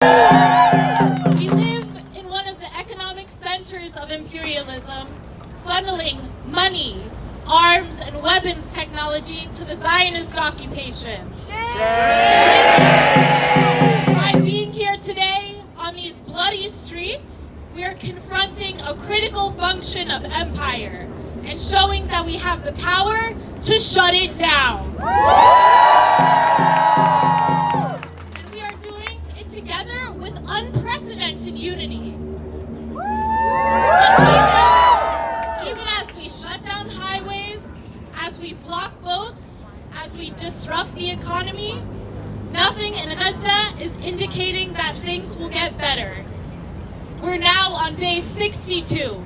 We live in one of the economic centers of imperialism, funneling money, arms, and weapons technology to the Zionist occupation. By being here today on these bloody streets, we are confronting a critical function of empire and showing that we have the power to shut it down. And we are doing it together with unprecedented unity. And even as we shut down highways, as we block boats, as we disrupt the economy, nothing in Gaza is indicating that things will get better. We're now on day 62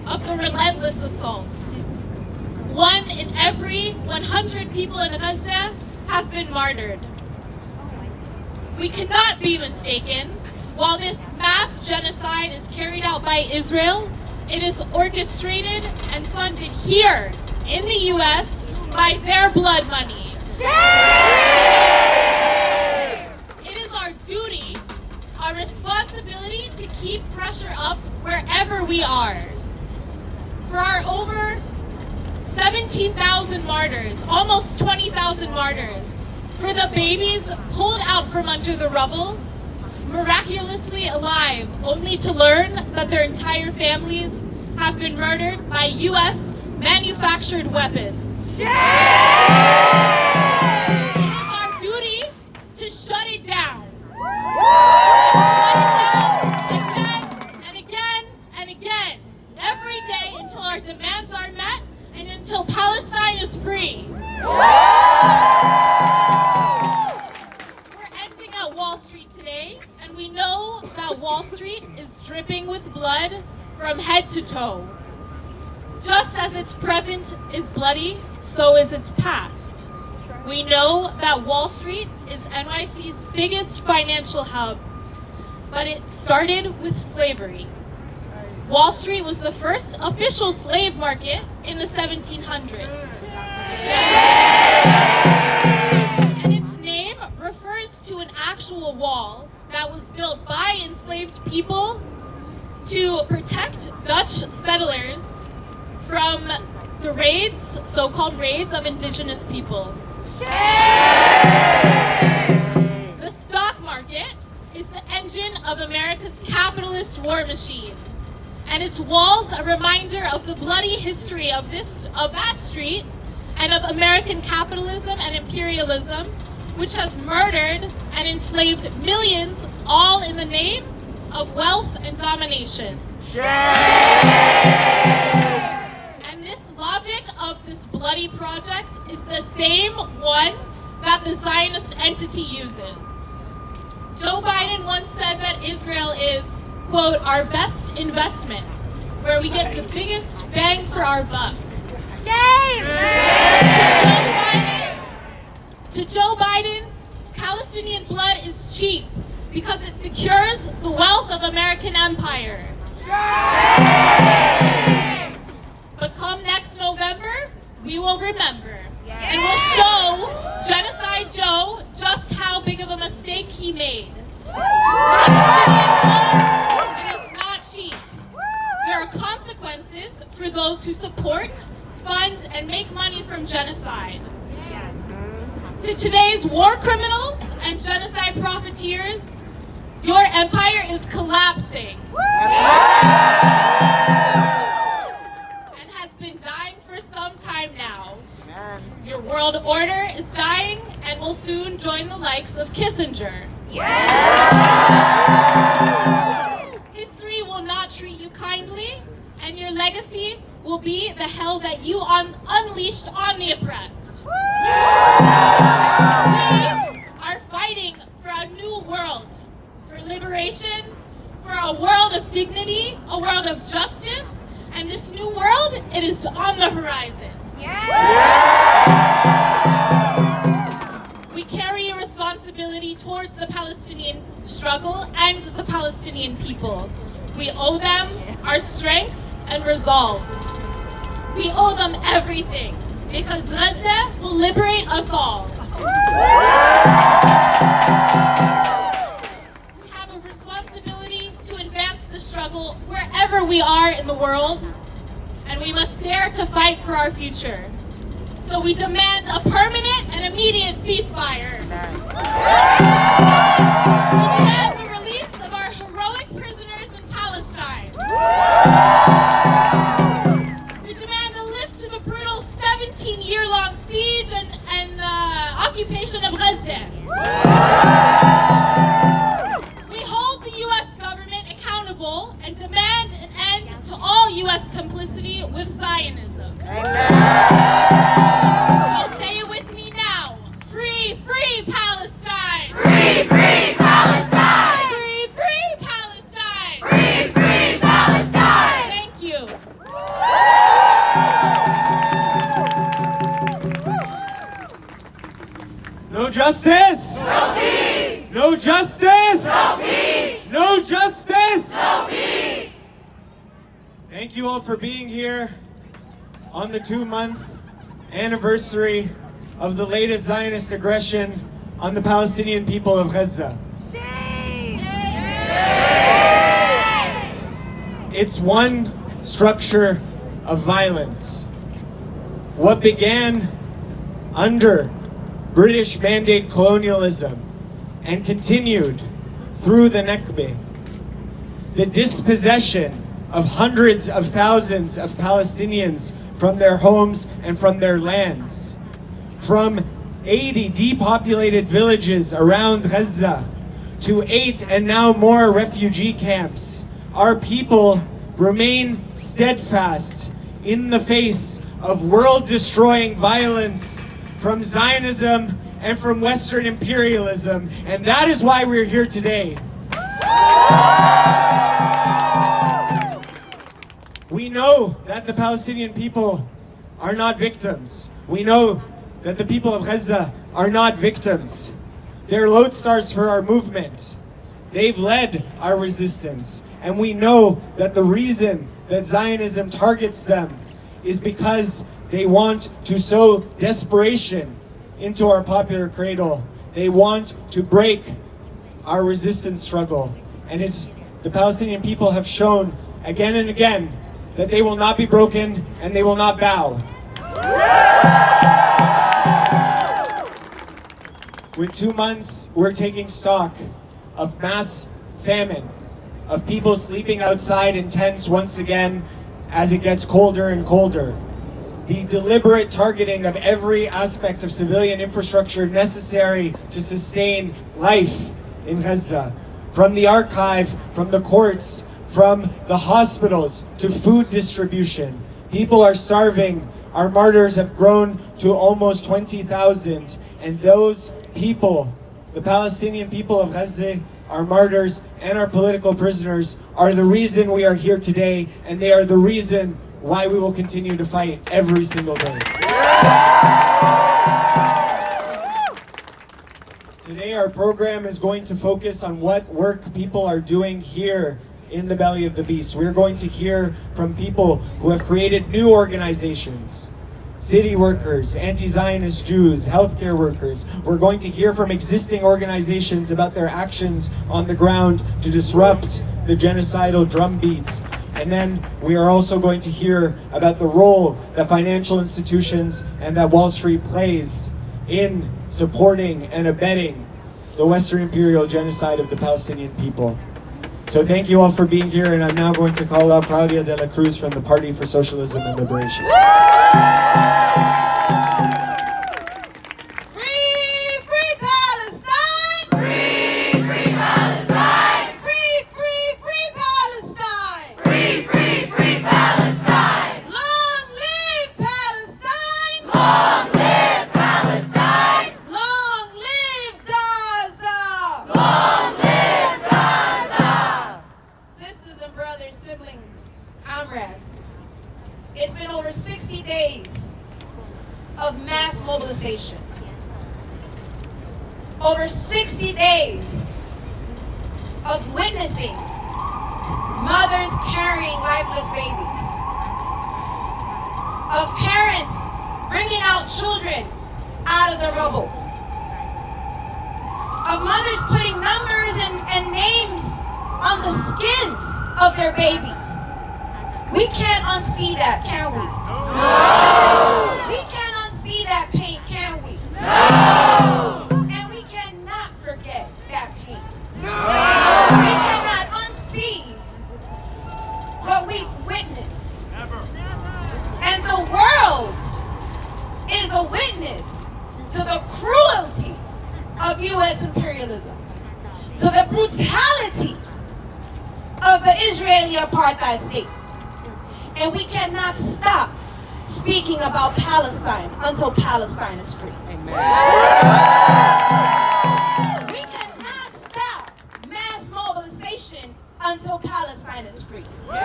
of the relentless assault. 1 in every 100 people in Gaza has been martyred. We cannot be mistaken. While this mass genocide is carried out by Israel, it is orchestrated and funded here in the U.S. by their blood money. It is our duty, our responsibility to keep pressure up wherever we are. For our over 17,000 martyrs, almost 20,000 martyrs, for the babies pulled out from under the rubble, miraculously alive, only to learn that their entire families have been murdered by U.S. manufactured weapons. It is our duty to shut it down. Shut it down again and again and again, every day until our demands are met and until Palestine is free. We're ending at Wall Street today, and we know that Wall Street is dripping with blood from head to toe. Just as its present is bloody, so is its past. We know that Wall Street is NYC's biggest financial hub, but it started with slavery. Wall Street was the first official slave market in the 1700s. And its name refers to an actual wall that was built by enslaved people to protect Dutch settlers from the raids, so-called raids of indigenous people. The stock market is the engine of America's capitalist war machine, and its walls a reminder of the bloody history of that street and of American capitalism and imperialism, which has murdered and enslaved millions, all in the name of wealth and domination. And this logic of this bloody project is the same one that the Zionist entity uses. Joe Biden once said that Israel is, quote, our best investment, where we get the biggest bang for our buck. To Joe Biden, Palestinian blood is cheap because it secures the wealth of American empire. But come next November, we will remember. And we'll show Genocide Joe just how big of a mistake he made. Palestinian blood is not cheap. There are consequences for those who support, fund, and make money from genocide. To today's war criminals and genocide profiteers, your empire is collapsing. And has been dying for some time now. Your world order is dying and will soon join the likes of Kissinger. History will not treat you kindly, and your legacy will be the hell that you unleashed on the oppressed. We are fighting for a new world, for liberation, for a world of dignity, a world of justice, and this new world, it is on the horizon. We carry a responsibility towards the Palestinian struggle and the Palestinian people. We owe them our strength and resolve. We owe them everything, because Gaza will liberate us all. struggle wherever we are in the world, and we must dare to fight for our future. So we demand a permanent and immediate ceasefire. We demand the release of our heroic prisoners in Palestine. We demand a lift to the brutal 17-year-long siege and occupation of Gaza. We hold the U.S. government accountable and demand an end to all U.S. complicity with Zionism. So say it with me now. Free, free Palestine! Free, free Palestine! Free, free Palestine! Free, free Palestine! Thank you. No justice! No peace! No justice! No peace! No justice! No peace! Thank you all for being here on the 2-month anniversary of the latest Zionist aggression on the Palestinian people of Gaza. It's one structure of violence. What began under British mandate colonialism and continued through the Nakba, the dispossession of hundreds of thousands of Palestinians from their homes and from their lands, from 80 depopulated villages around Gaza to 8 and now more refugee camps. Our people remain steadfast in the face of world-destroying violence from Zionism and from Western imperialism, and that is why we're here today. We know that the Palestinian people are not victims. We know that the people of Gaza are not victims. They're lodestars for our movement. They've led our resistance. And we know that the reason that Zionism targets them is because they want to sow desperation into our popular cradle. They want to break our resistance struggle. And the Palestinian people have shown again and again that they will not be broken and they will not bow. With 2 months, we're taking stock of mass famine, of people sleeping outside in tents once again as it gets colder and colder. The deliberate targeting of every aspect of civilian infrastructure necessary to sustain life in Gaza, from the archive, from the courts, from the hospitals to food distribution. People are starving. Our martyrs have grown to almost 20,000. And those people, the Palestinian people of Gaza, our martyrs and our political prisoners, are the reason we are here today, and they are the reason why we will continue to fight every single day. Today our program is going to focus on what work people are doing here in the belly of the beast. We're going to hear from people who have created new organizations, city workers, anti-Zionist Jews, healthcare workers. We're going to hear from existing organizations about their actions on the ground to disrupt the genocidal drumbeat. And then we are also going to hear about the role that financial institutions and that Wall Street plays in supporting and abetting the Western imperial genocide of the Palestinian people. So thank you all for being here, and I'm now going to call out Claudia de la Cruz from the Party for Socialism and Liberation. Free, free Palestine! Free, free Palestine! Free, free, free Palestine! Free, free, free Palestine! Long live Palestine! Long live Palestine! Long live Gaza! Long live Gaza! Sisters and brothers, siblings, comrades, it's been over 60 days of mass mobilization. Over 60 days of witnessing mothers carrying lifeless babies, of parents bringing out children out of the rubble, of mothers putting numbers and names on the skins of their babies. We can't unsee that, can we? No! We can't unsee that pain, can we? No! And we cannot forget that pain. No! We cannot unsee what we've witnessed. And the world is a witness to the cruelty of U.S. imperialism, to the brutality of the Israeli apartheid state. And we cannot stop speaking about Palestine until Palestine is free. Amen. We cannot stop mass mobilization until Palestine is free. We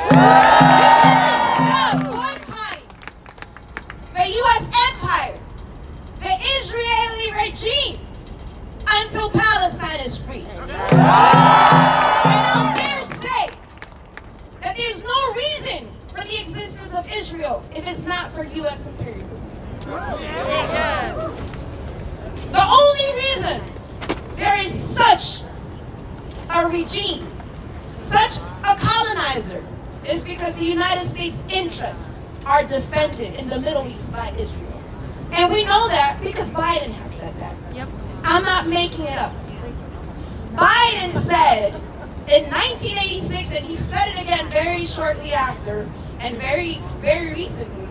cannot stop boycotting the U.S. empire, the Israeli regime, until Palestine is free. And I'll dare say that there's no reason for the existence of Israel if it's not for U.S. imperialism. The only reason there is such a regime, such a colonizer, is because the United States' interests are defended in the Middle East by Israel. And we know that because Biden has said that. I'm not making it up. Biden said in 1986, and he said it again very shortly after, and very, very recently,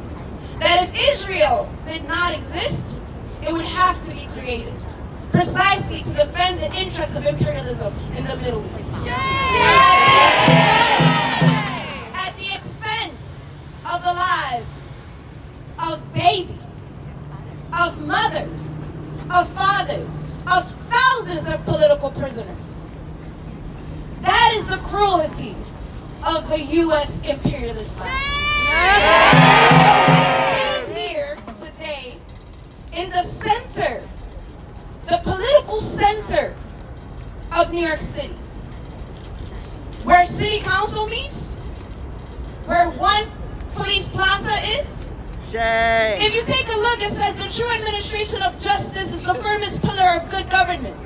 that if Israel did not exist, it would have to be created, precisely to defend the interests of imperialism in the Middle East. At the expense of the lives of babies, of mothers, of fathers, of thousands of political prisoners. That is the cruelty of the U.S. imperialist class. And so we stand here today in the center, the political center of New York City, where City Council meets, where One Police Plaza is. Shame. If you take a look, it says the true administration of justice is the firmest pillar of good government.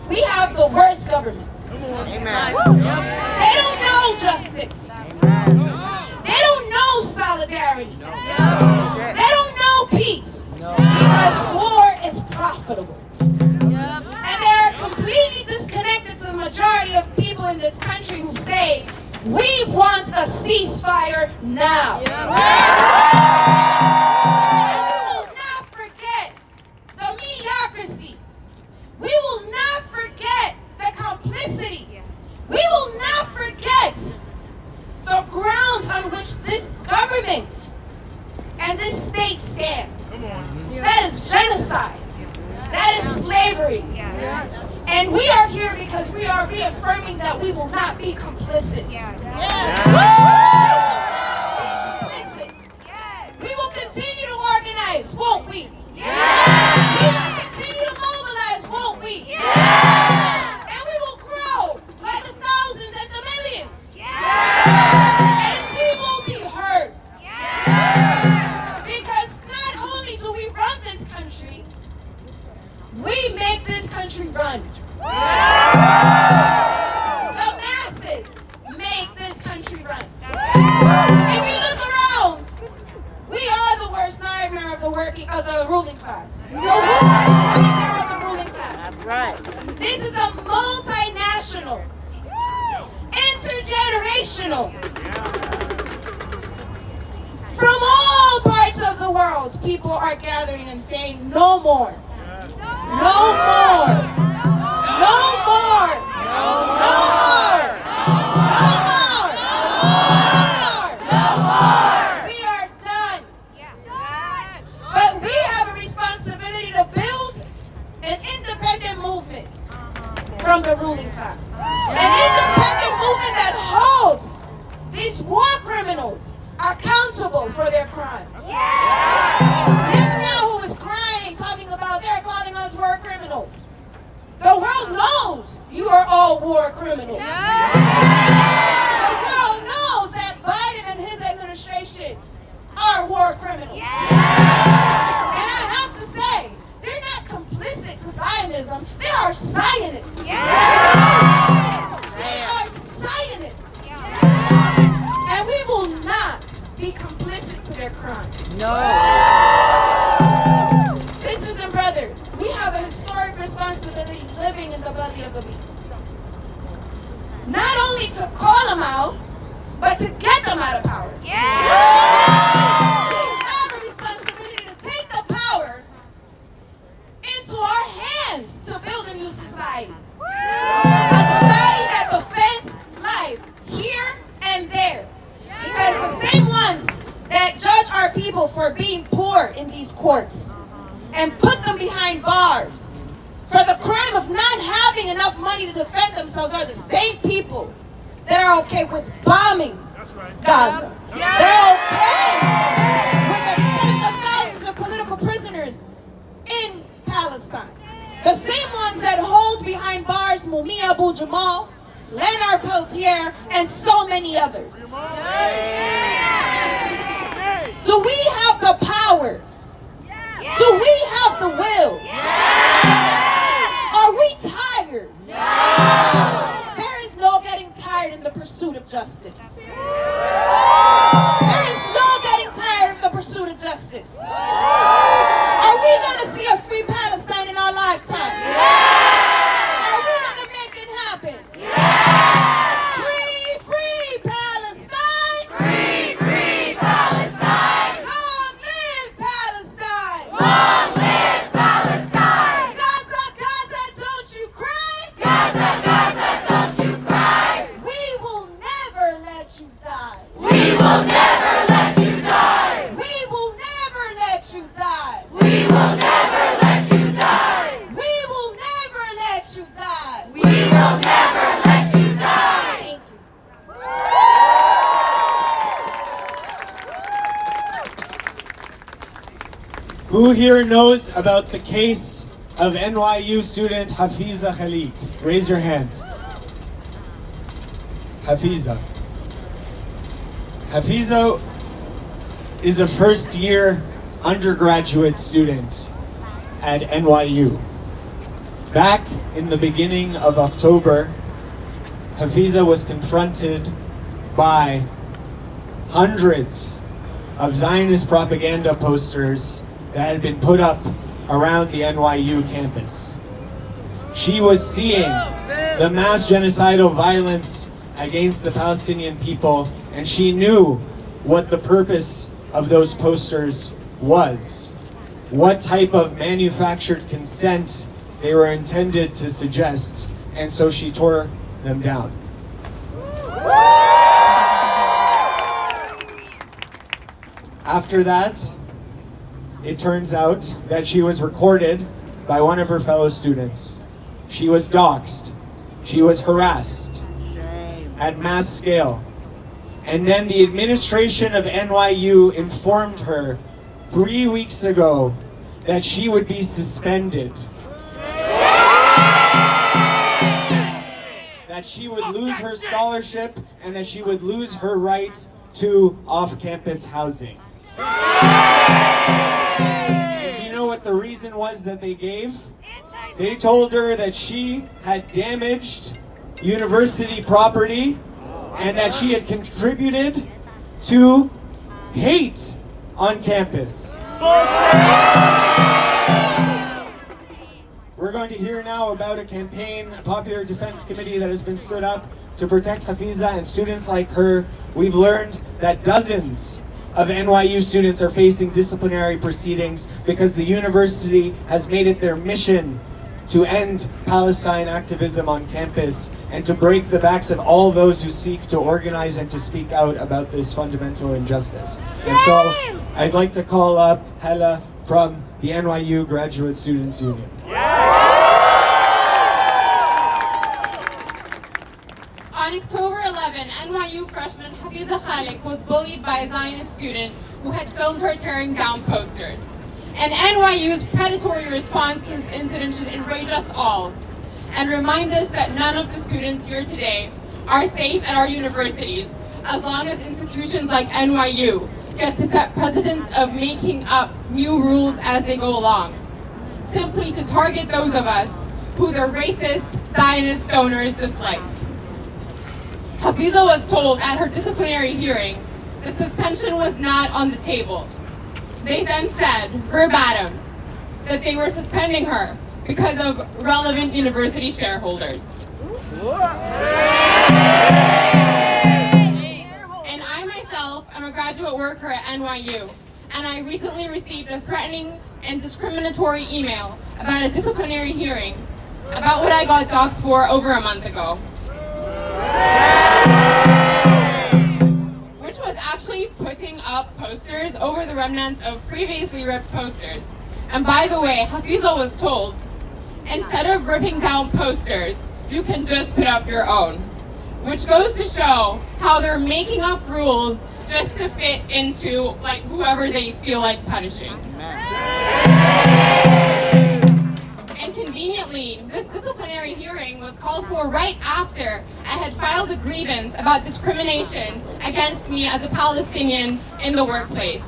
We have the worst government. Amen. They don't know justice. They don't know solidarity. They don't know peace. Because war is profitable. And they are completely disconnected to the majority of people in this country who say, we want a ceasefire now. And we will not forget the mediocrity. We will not forget the complicity. We will not forget the grounds on which this government and this state stand. That is genocide. That is slavery. And we are here because we are reaffirming that we will not be complicit. We will not be complicit. We will continue to organize, won't we? We will continue to mobilize, won't we? And we will grow by the thousands and the millions. And we will be heard. Because not only do we run this country, we make this country run. The masses make this country run. If you look around, we are the worst nightmare of the ruling class. The worst nightmare of the ruling class. That's right. This is a multinational, intergenerational. From all parts of the world, people are gathering and saying, no more. No more. No more. No more. No more. No more. We are done. But we have a responsibility to build an independent movement from the ruling class. An independent movement that holds these war criminals accountable for their crimes. Netanyahu is crying, talking about they're calling us war criminals. The world knows you are all war criminals. The world knows that Biden and his administration are war criminals. And I have to say, they're not complicit to Zionism. They are Zionists. They are Zionists. No. Sisters and brothers, we have a historic responsibility living in the belly of the beast. Not only to call them out, but to get them out of power. We have a responsibility to take the power into our hands to build a new society. A society that defends life here and there. Because the same ones that judge our people for being poor in these courts and put them behind bars for the crime of not having enough money to defend themselves are the same people that are okay with bombing Gaza. They're okay with the tens of thousands of political prisoners in Palestine. The same ones that hold behind bars Mumia Abu Jamal, Leonard Peltier, and so many others. Do we have the power? Do we have the will? Are we tired? There is no getting tired in the pursuit of justice. There is no getting tired in the pursuit of justice. Are we going to see a free Palestine in our lifetime? Are we going to make it happen? Free, free Palestine! Free, free Palestine! Long live Palestine! Long live Palestine! Gaza, Gaza, don't you cry! Gaza, Gaza, don't you cry! We will never let you die! We will never let you die! We will never let you die! We will never let you die! We will never let you die! We will never let you die! Thank you. Who here knows about the case of NYU student Hafiza Khalik? Raise your hand. Hafiza. Hafiza is a first-year undergraduate student at NYU. Back in the beginning of October, Hafiza was confronted by hundreds of Zionist propaganda posters that had been put up around the NYU campus. She was seeing the mass genocidal violence against the Palestinian people, and she knew what the purpose of those posters was, what type of manufactured consent they were intended to suggest, and so she tore them down. After that, it turns out that she was recorded by one of her fellow students. She was doxxed. She was harassed at mass scale. And then the administration of NYU informed her 3 weeks ago that she would be suspended. That she would lose her scholarship and that she would lose her right to off-campus housing. And do you know what the reason was that they gave? They told her that she had damaged university property and that she had contributed to hate on campus. We're going to hear now about a campaign, a popular defense committee that has been stood up to protect Hafiza and students like her. We've learned that dozens of NYU students are facing disciplinary proceedings because the university has made it their mission to end Palestine activism on campus and to break the backs of all those who seek to organize and to speak out about this fundamental injustice. And so I'd like to call up Hela from the NYU Graduate Students Union. On October 11, NYU freshman Hafiza Khalik was bullied by a Zionist student who had filmed her tearing down posters. And NYU's predatory response to this incident should enrage us all and remind us that none of the students here today are safe at our universities as long as institutions like NYU get to set precedents of making up new rules as they go along, simply to target those of us who their racist Zionist donors dislike. Hafiza was told at her disciplinary hearing that suspension was not on the table. They then said, verbatim, that they were suspending her because of relevant university shareholders. And I myself am a graduate worker at NYU, and I recently received a threatening and discriminatory email about a disciplinary hearing about what I got doxxed for over a month ago. Which was actually putting up posters over the remnants of previously ripped posters. And by the way, Hafiza was told, instead of ripping down posters, you can just put up your own. Which goes to show how they're making up rules just to fit into like whoever they feel like punishing. And conveniently, this disciplinary hearing was called for right after I had filed a grievance about discrimination against me as a Palestinian in the workplace.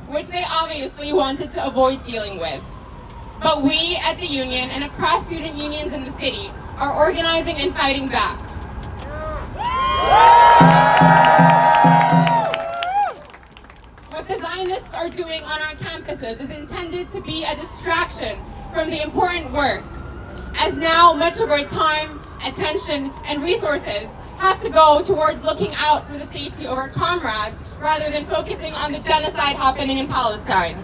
Which they obviously wanted to avoid dealing with. But we at the union and across student unions in the city are organizing and fighting back. What the Zionists are doing on our campuses is intended to be a distraction from the important work, as now much of our time, attention, and resources have to go towards looking out for the safety of our comrades rather than focusing on the genocide happening in Palestine.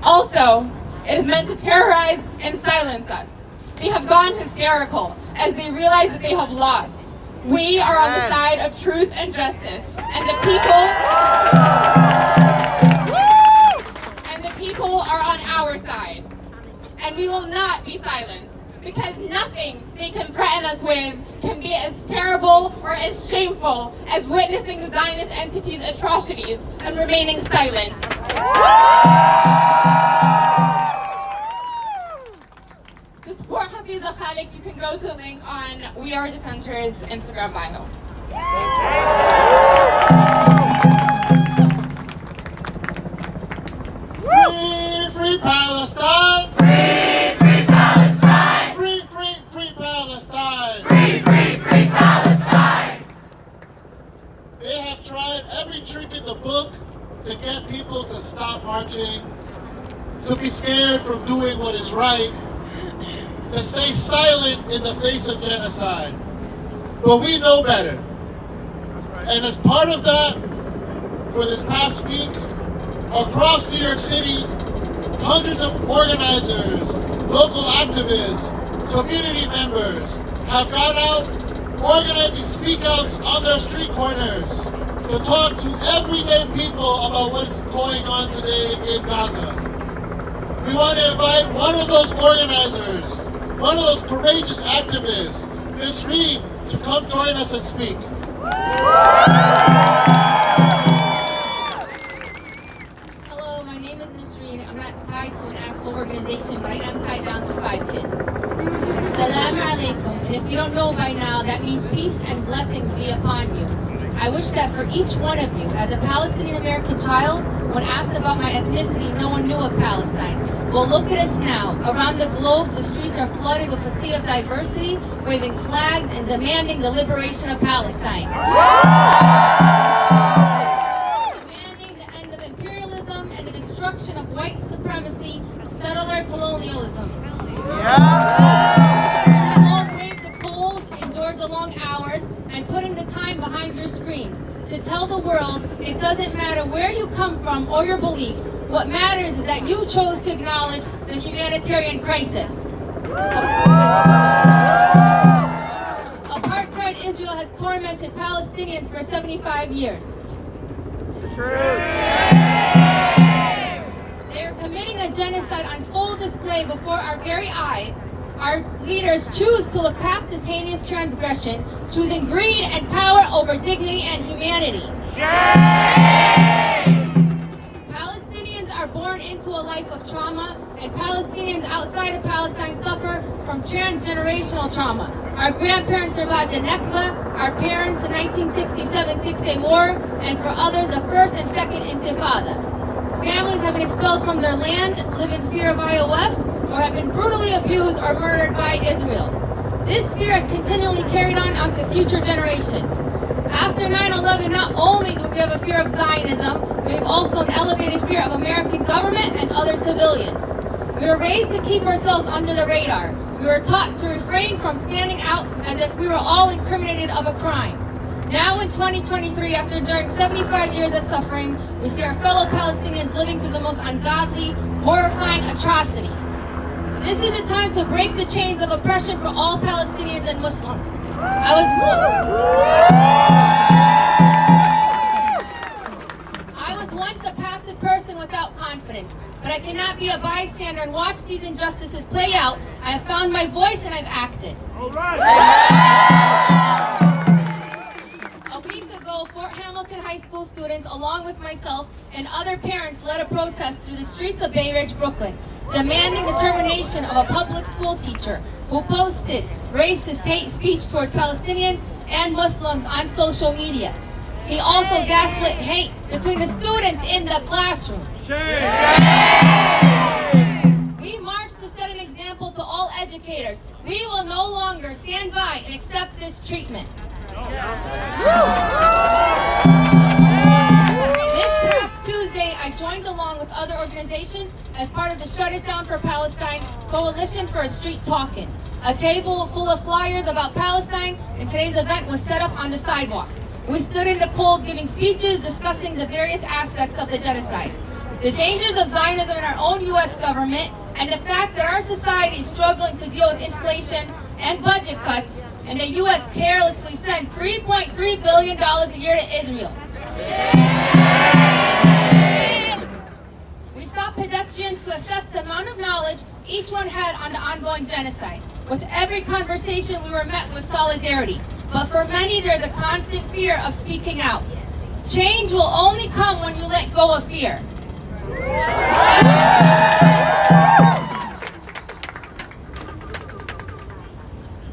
Also, it is meant to terrorize and silence us. They have gone hysterical as they realize that they have lost. We are on the side of truth and justice, and the people are on our side. And we will not be silenced, because nothing they can threaten us with can be as terrible or as shameful as witnessing the Zionist entity's atrocities and remaining silent. To support Hafiza Khalik, you can go to the link on We Are the Center's Instagram bio. Free Palestine! Free Palestine! Free Palestine! Free Palestine! They have tried every trick in the book to get people to stop marching, to be scared from doing what is right, to stay silent in the face of genocide. But we know better. And as part of that, for this past week, across New York City, hundreds of organizers, local activists, community members have gone out organizing speak-outs on their street corners to talk to everyday people about what's going on today in Gaza. We want to invite one of those organizers, one of those courageous activists, Nisreen, to come join us and speak. Hello, my name is Nisreen. I'm not tied to an actual organization, but I am tied down to 5 kids. Assalamu alaikum. And if you don't know by now, that means peace and blessings be upon you. I wish that for each one of you, as a Palestinian American child, when asked about my ethnicity, no one knew of Palestine. Well, look at us now. Around the globe, the streets are flooded with a sea of diversity, waving flags and demanding the liberation of Palestine. Demanding the end of imperialism and the destruction of white supremacy, settler colonialism. We have all braved the cold, endured the long hours, and put in the time behind your screens to tell the world it doesn't matter where you come from or your beliefs. What matters is that you chose to acknowledge the humanitarian crisis. Apartheid Israel has tormented Palestinians for 75 years. They are committing a genocide on full display before our very eyes. Our leaders choose to look past this heinous transgression, choosing greed and power over dignity and humanity. Palestinians are born into a life of trauma, and Palestinians outside of Palestine suffer from transgenerational trauma. Our grandparents survived the Nakba, our parents the 1967 Six-Day War, and for others the First and Second Intifada. Families have been expelled from their land, live in fear of IOF, or have been brutally abused or murdered by Israel. This fear is continually carried on onto future generations. After 9/11, not only do we have a fear of Zionism, we have also an elevated fear of American government and other civilians. We were raised to keep ourselves under the radar. We were taught to refrain from standing out as if we were all incriminated of a crime. Now in 2023, after enduring 75 years of suffering, we see our fellow Palestinians living through the most ungodly, horrifying atrocities. This is a time to break the chains of oppression for all Palestinians and Muslims. I was once a passive person without confidence, but I cannot be a bystander and watch these injustices play out. I have found my voice and I've acted. A week ago, Fort Hamilton High School students, along with myself and other parents, led a protest through the streets of Bay Ridge, Brooklyn, demanding the termination of a public school teacher who posted racist hate speech towards Palestinians and Muslims on social media. He also gaslit hate between the students in the classroom. We marched to set an example to all educators. We will no longer stand by and accept this treatment. This past Tuesday, I joined along with other organizations as part of the Shut It Down for Palestine Coalition for a Street Talkin'. A table full of flyers about Palestine, and today's event was set up on the sidewalk. We stood in the cold giving speeches discussing the various aspects of the genocide, the dangers of Zionism in our own U.S. government, and the fact that our society is struggling to deal with inflation and budget cuts, and the U.S. carelessly sends $3.3 billion a year to Israel. We stopped pedestrians to assess the amount of knowledge each one had on the ongoing genocide. With every conversation, we were met with solidarity. But for many, there's a constant fear of speaking out. Change will only come when you let go of fear.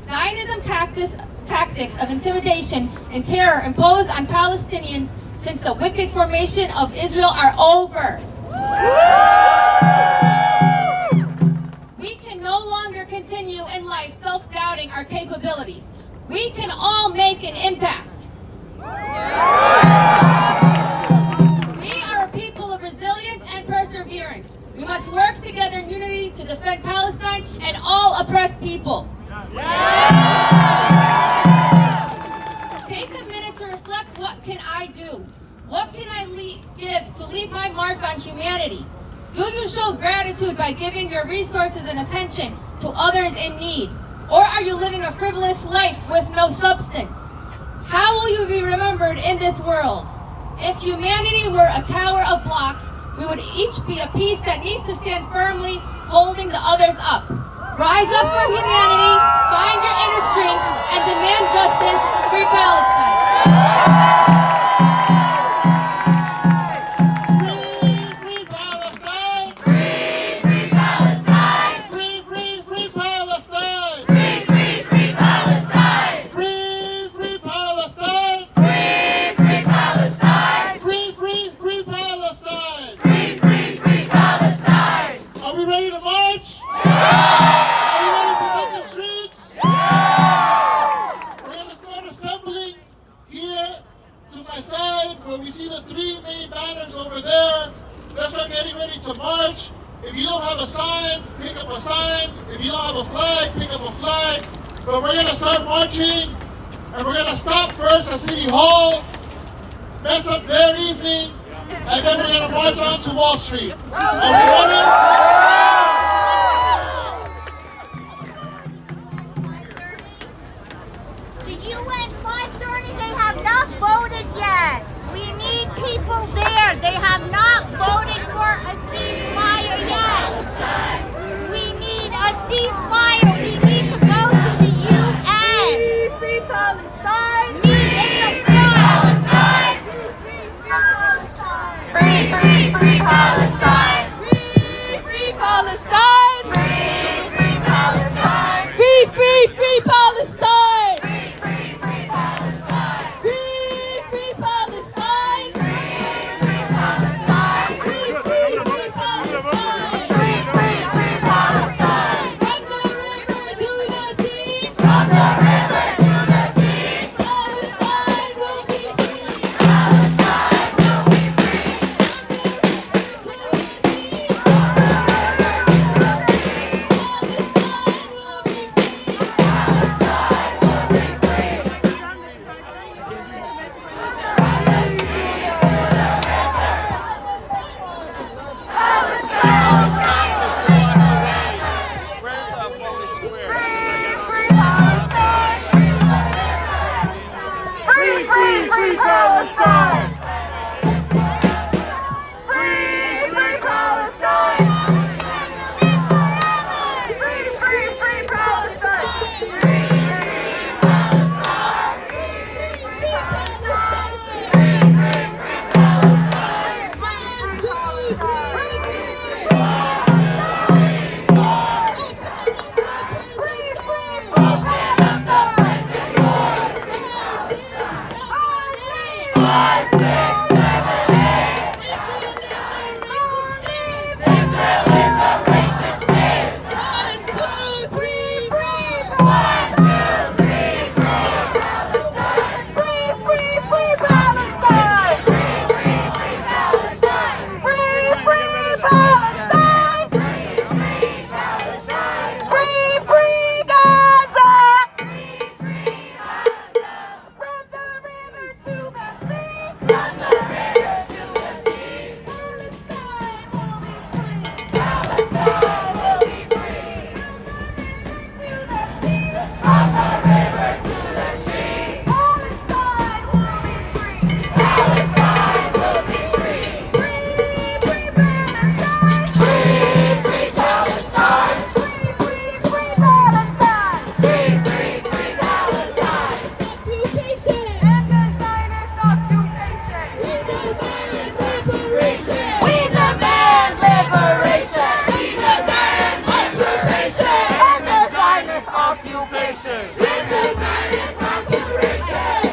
Zionism tactics of intimidation and terror imposed on Palestinians since the wicked formation of Israel are over. We can no longer continue in life self-doubting our capabilities. We can all make an impact. We are a people of resilience and perseverance. We must work together in unity to defend Palestine and all oppressed people. Take a minute to reflect, what can I do? What can I give to leave my mark on humanity? Do you show gratitude by giving your resources and attention to others in need? Or are you living a frivolous life with no substance? How will you be remembered in this world? If humanity were a tower of blocks, we would each be a piece that needs to stand firmly, holding the others up. Rise up for humanity, find your inner strength, and demand justice. Free Palestine. But we're going to start marching, and we're going to stop first at City Hall, mess up their evening, and then we're going to march on to Wall Street. Are we ready? The UN 530, they have not voted yet. We need people there. They have not voted for a ceasefire yet. We need a ceasefire. We need to go to the UN. Free Palestine. Meet in the front. Free Palestine. Free Palestine. Free Palestine. Free Palestine. Free Palestine. Free Palestine. Free Palestine. Free Palestine. From the river to the sea. From the river to the sea. Palestine will be 5, 6, 7, 8. Israel is a racist state. 1, 2, 3, 4. 1, 2, 3, 4. Palestine. Free, free, free Palestine! Free, free, free Palestine. Free, free Palestine! Free Palestine. Free, free Gaza! Free, free Gaza. From the river to the sea, From the river to the sea. Palestine will be free. Palestine will be free. From the river to the sea. Palestine will be free. Palestine will be free. Free, free Palestine! Free, free Palestine. Free, free, free Palestine! Free, free, free Palestine. Occupation. And the Zionist occupation! We demand liberation. We demand liberation! We demand occupation. And the Zionist occupation! With the Zionist occupation.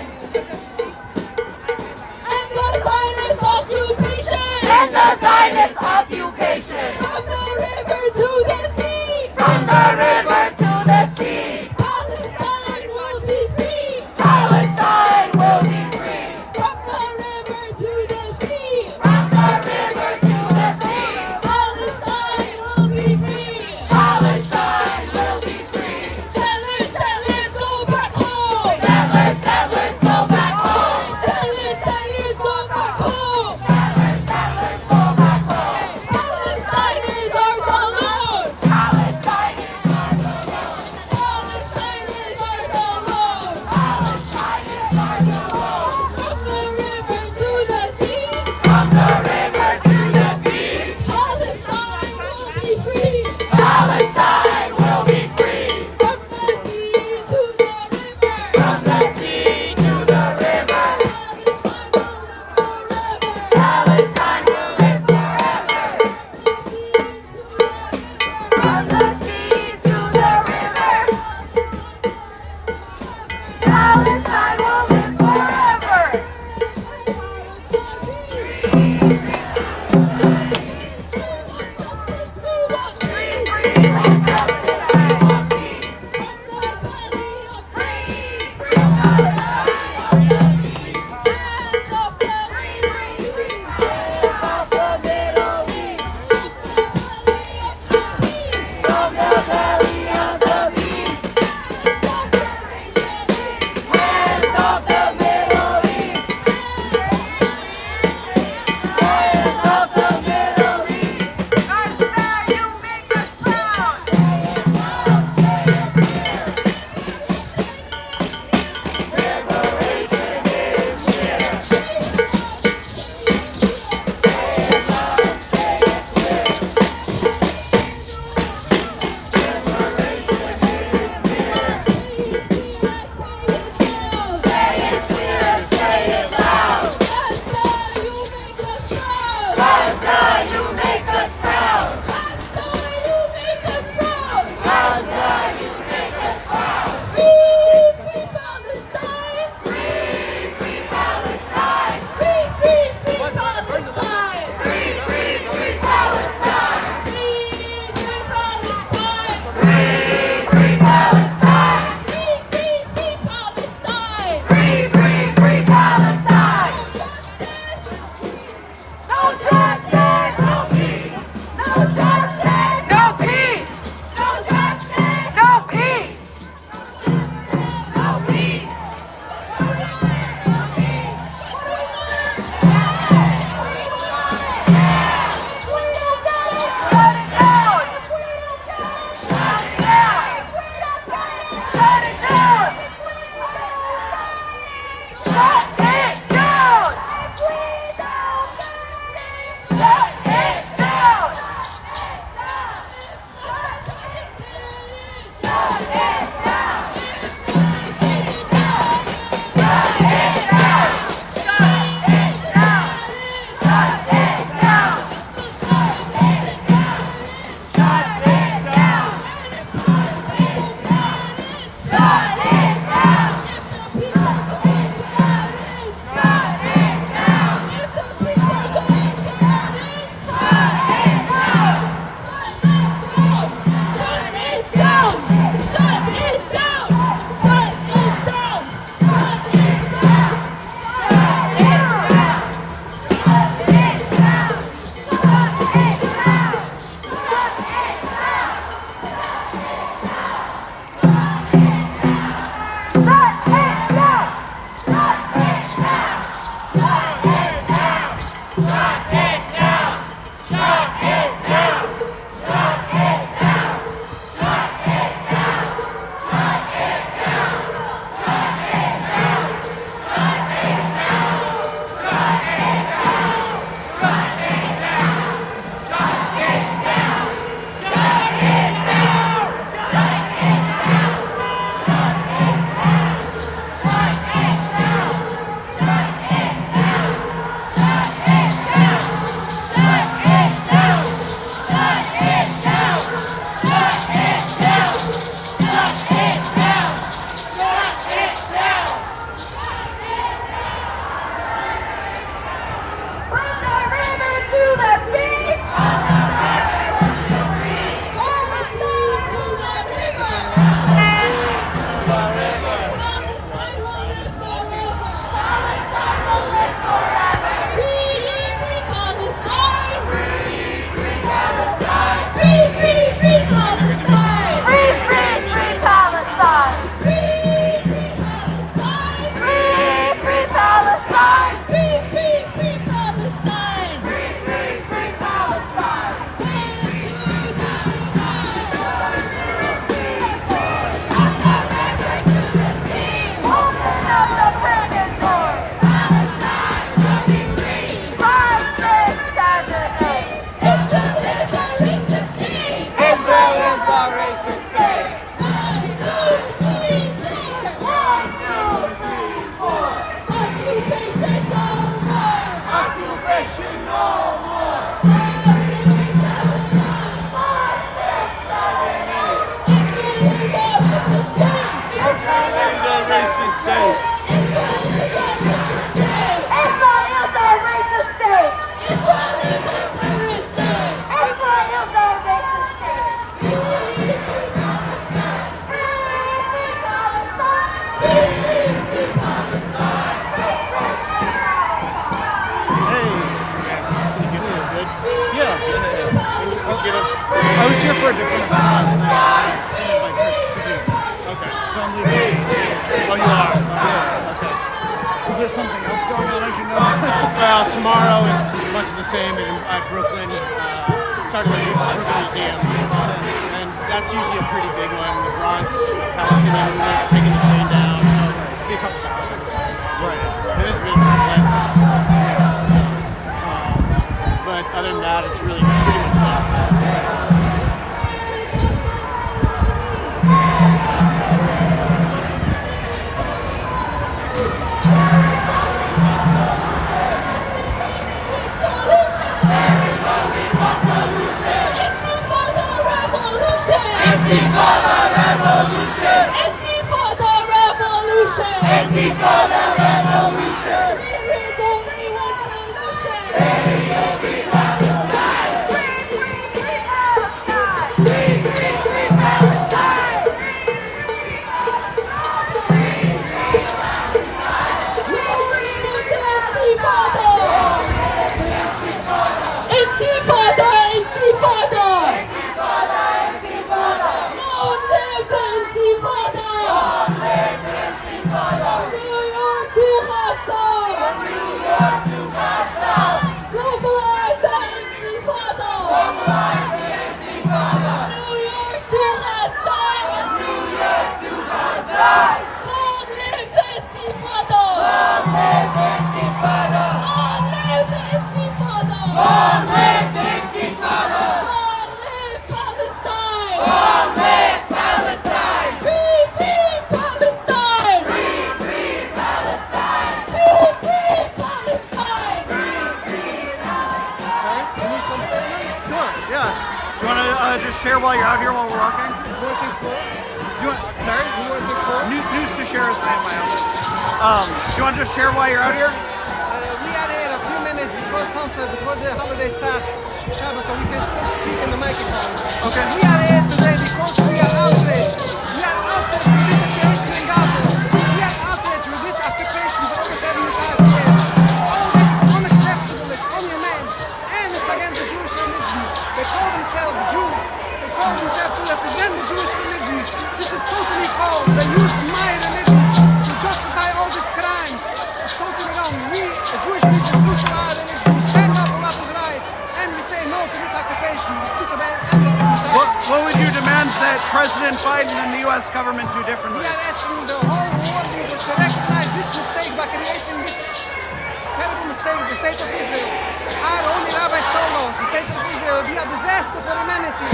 And the Zionist occupation. And the Zionist occupation! From the river to the sea. From the river to the sea, Palestine will be free. Palestine will be free. From the river to the sea. From the river to the sea. Palestine will be free. Palestine will be free. Tell it, go back home. racist state. Israel's a racist state. Israel is a terrorist state. Israel's a racist state. I was here for a different event. Okay, so I'm leaving. Oh, you are? Yeah, okay. Is there something else going on, as you know? Well, tomorrow is much the same at Brooklyn. Started with the Brooklyn Museum. And that's usually a pretty big one. The Bronx, Palestinian movement, taking the train down. So it'll be a couple thousand. Right. And this has been relentless. So, but other than that, it's really pretty much this. Share while you're out here while we're walking? Working for? Do you want, sorry? Working for? News to share is my office. Do you want to just share while you're out here? We are here a few minutes before sunset, before the holiday starts, Shabbat, so we can still speak in the microphone. Okay. We are here today because we are outraged. We are outraged with this situation in Gaza. We are outraged with this occupation for over 75 years. All this is unacceptable, it's inhumane, and it's against the Jewish religion. They call themselves Jews. Call themselves to represent the Jewish religion. This is totally false. They use my religion to justify all these crimes. It's totally wrong. We, the Jewish people, do for our religion. We stand up for what is right, and we say no to this occupation. We speak about everything. What would you demand that President Biden and the U.S. government do differently? We are asking the whole world leaders to recognize this mistake by creating this terrible mistake. The state of Israel. Our only Rabbi Solos, the state of Israel, will be a disaster for humanity.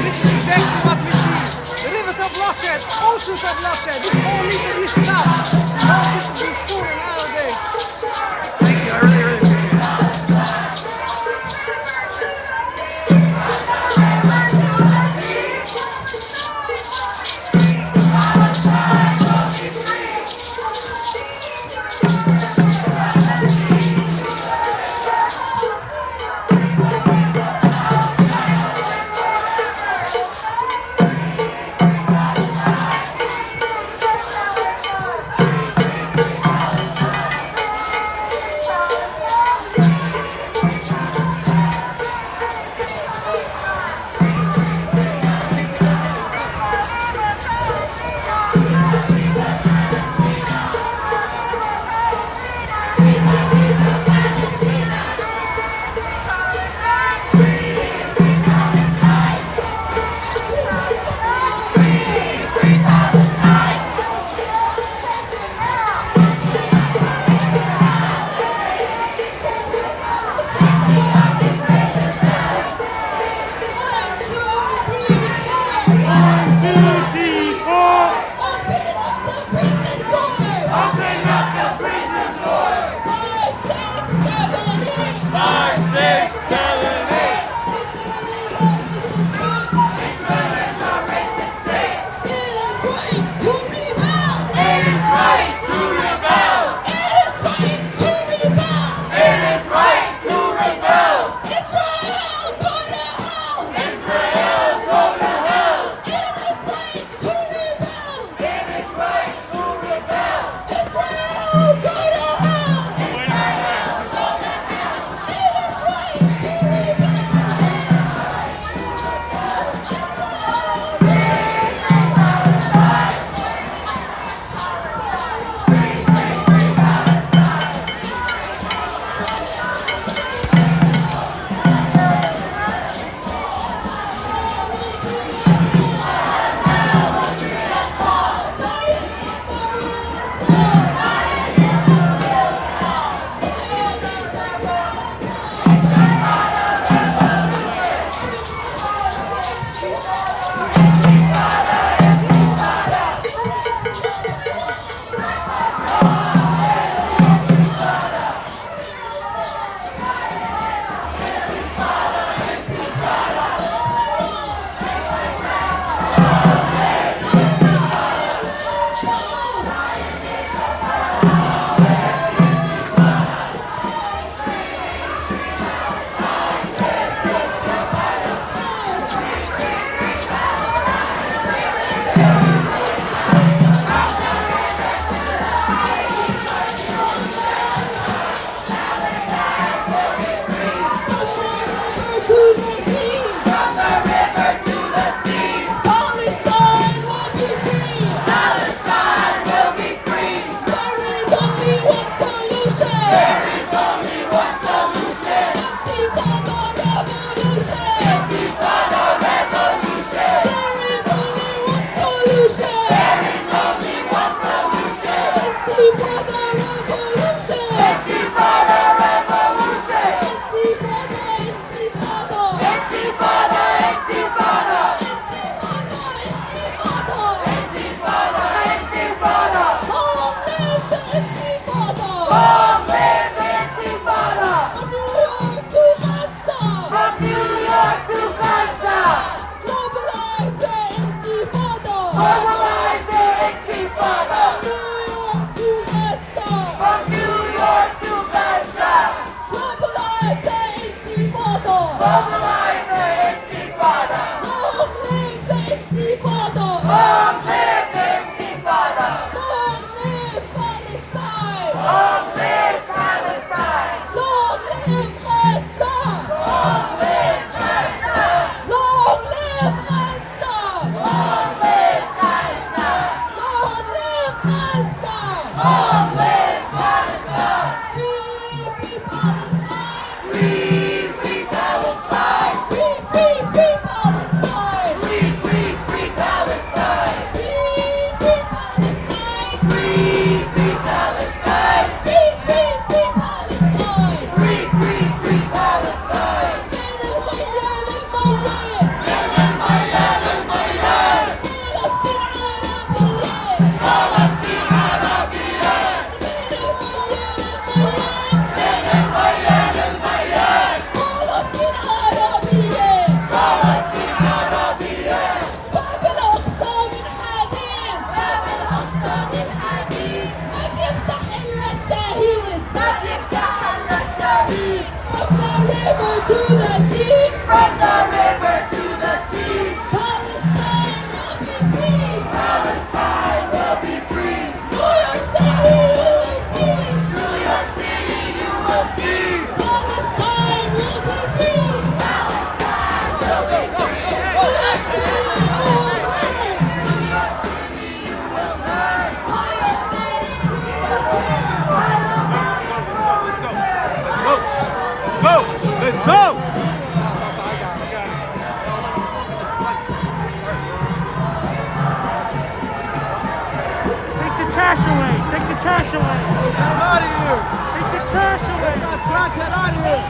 This is exactly what we see. The rivers of bloodshed, oceans of bloodshed. This all needs to be stopped. All this should be soon in our days. Thank you. I really appreciate it. Palestine! Long live Palestine! Free Palestine! Free Palestine! Free Palestine! Free Palestine! Free Palestine! Free Palestine! Free Palestine! Free Palestine! To the sea, from the river to the sea, Palestine will be free. Palestine will be free. New York City, you will see. Palestine will be free. Palestine will be free. New York City, you will learn. New York City, you will learn. Let's go! Take the trash away! Take the trash away! Get out of here! Take the trash away! Get out of here!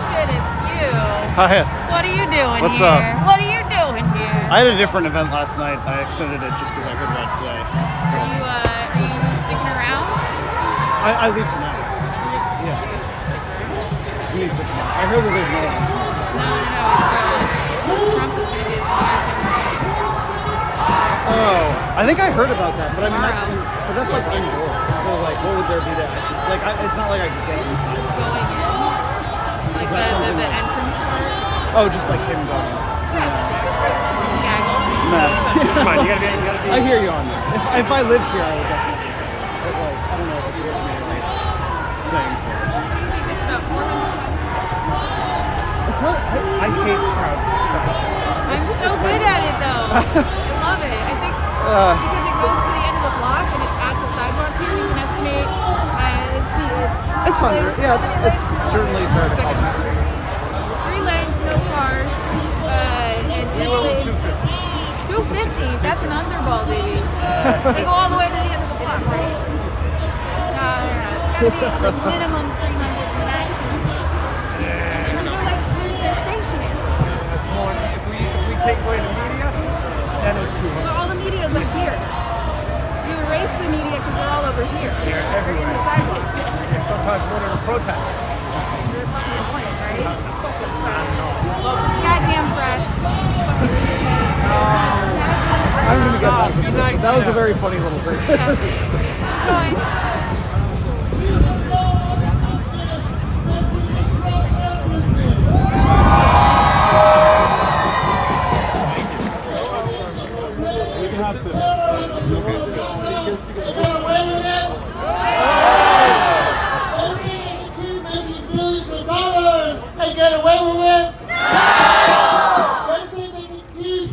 Shit, it's you. Hi. What are you doing What's here? up? What are you doing here? I had a different event last night. I extended it just because I heard about it today. Are you sticking around? I leave tonight. Yeah. I heard that there's no one. No. It's Trump is going to do the Oh, I think I heard about that, but I mean that's like indoor. So like, what would there be to like? It's not like I could get inside. going in. Like Is that something the that- entrance part. Oh, just like him going. Yeah. Nah. Come on, you gotta be. I hear you on this. If I lived here, I would definitely. But like, I don't know if you guys made like saying. It's about 400. I hate crowd stuff. I'm so good at it though. I love it. I think because it goes to the end of the block and it's at the sidewalk here, you can estimate. It's 100. Yeah, it's certainly fair to public. 3 lanes, no cars, and 8 lanes. 250. That's an underball, baby. They go all the way to the end of the block, right? No. It's gotta be like minimum 300 maximum. And they're like they're stationary. That's more. If we take away the media, then it's So all the media is like here. You erase the media because they're all over here. They're everywhere. The sidewalk. They're sometimes more than a protest. You're fucking annoying, right? Goddamn press. I'm gonna get back to this. That was a very funny little thing. Enjoy. And get away with it? No! They think they can keep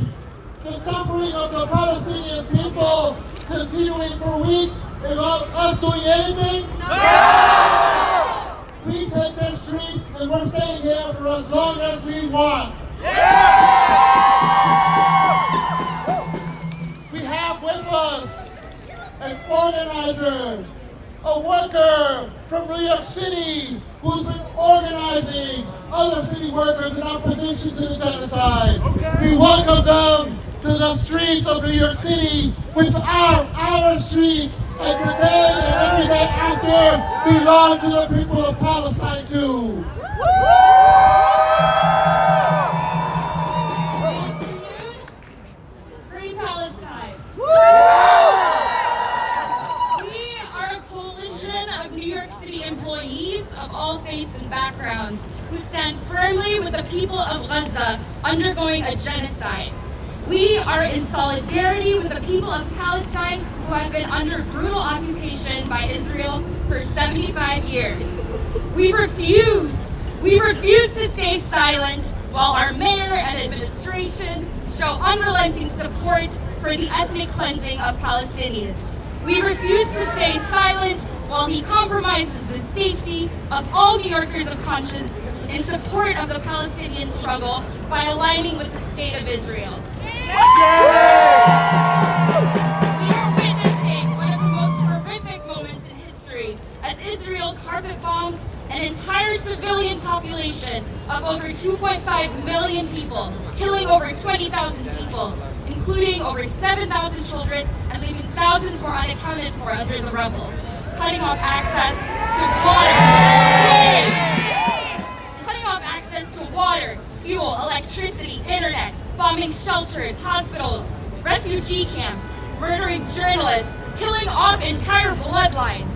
the suffering of the Palestinian people continuing for weeks without us doing anything? No! We take their streets and we're staying here for as long as we want. We have with us an organizer, a worker from New York City who's been organizing other city workers in opposition to the genocide. Okay. We welcome them to the streets of New York City, which are our streets, and today and every day after belong to the people of Palestine too. Free Palestine. We are a coalition of New York City employees of all faiths and backgrounds who stand firmly with the people of Gaza undergoing a genocide. We are in solidarity with the people of Palestine who have been under brutal occupation by Israel for 75 years. We refuse to stay silent while our mayor and administration show unrelenting support for the ethnic cleansing of Palestinians. We refuse to stay silent while he compromises the safety of all New Yorkers of conscience in support of the Palestinian struggle by aligning with the State of Israel. We are witnessing one of the most horrific moments in history as Israel carpet bombs an entire civilian population of over 2.5 million people, killing over 20,000 people, including over 7,000 children and leaving thousands more unaccounted for under the rubble, cutting off access to water, fuel, electricity, internet, bombing shelters, hospitals, refugee camps, murdering journalists, killing off entire bloodlines,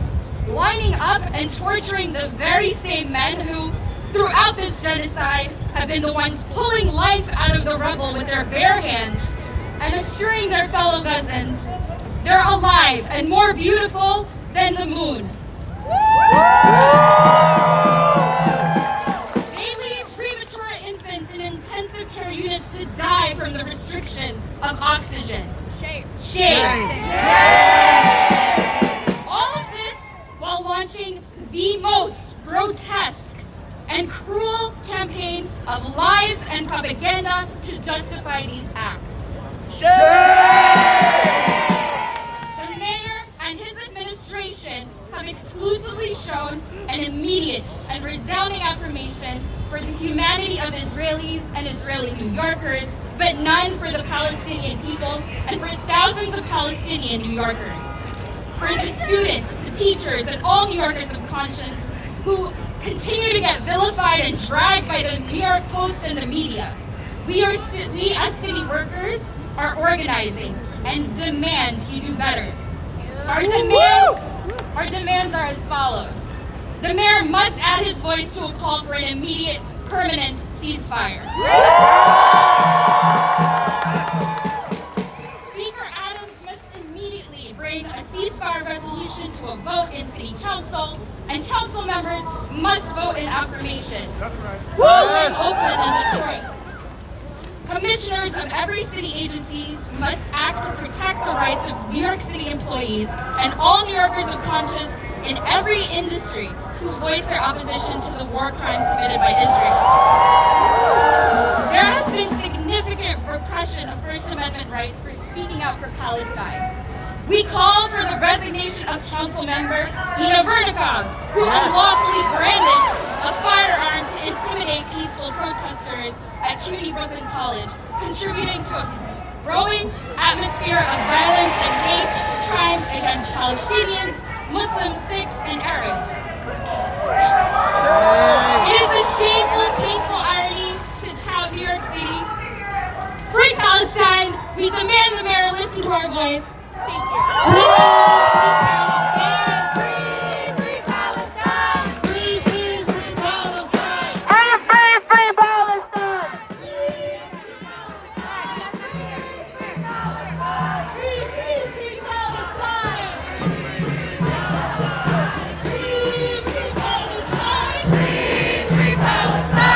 lining up and torturing the very same men who, throughout this genocide, have been the ones pulling life out of the rubble with their bare hands and assuring their fellow Gazans they're alive and more beautiful than the moon. They leave premature infants in intensive care units to die from the restriction of oxygen. Shame. All of this while launching the most grotesque and cruel campaign of lies and propaganda to justify these acts. The mayor and his administration have exclusively shown an immediate and resounding affirmation for the humanity of Israelis and Israeli New Yorkers, but none for the Palestinian people and for thousands of Palestinian New Yorkers. For the students, the teachers, and all New Yorkers of conscience who continue to get vilified and dragged by the New York Post and the media, we as city workers are organizing and demand you do better. Our demands are as follows. The mayor must add his voice to a call for an immediate, permanent ceasefire. Speaker Adams must immediately bring a ceasefire resolution to a vote in City Council, and council members must vote in affirmation. That's right. Both in Oakland and Detroit. Commissioners of every city agencies must act to protect the rights of New York City employees and all New Yorkers of conscience in every industry who voice their opposition to the war crimes committed by Israel. There has been significant repression of First Amendment rights for speaking out for Palestine. We call for the resignation of council member Ina Vernikov, who unlawfully brandished a firearm to intimidate peaceful protesters at CUNY Brooklyn College, contributing to a growing atmosphere of violence and hate crimes against Palestinians, Muslims, Sikhs, and Arabs. It is a shameful, painful irony to tout New York City. Free Palestine! We demand the mayor listen to our voice. Thank you. Palestine!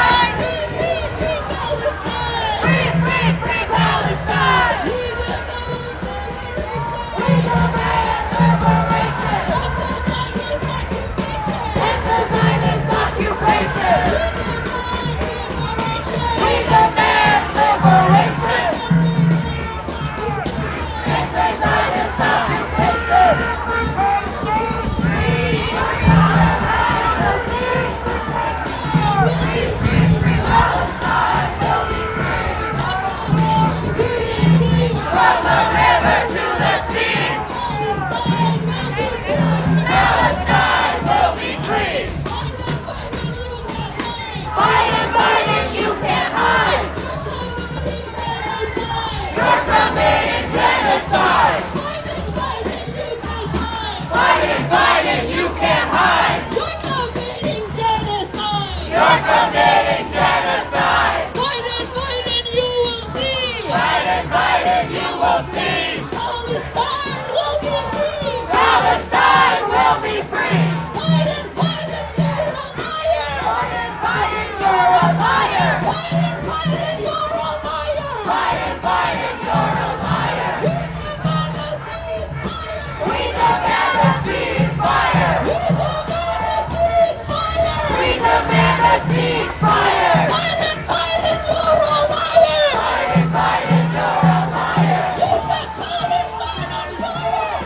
ceasefire! Biden, Biden, you're a liar! Biden, Biden, you're a liar! You set Palestine on fire!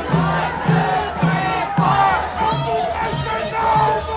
1, 2, 3, 4!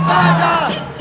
Palestine!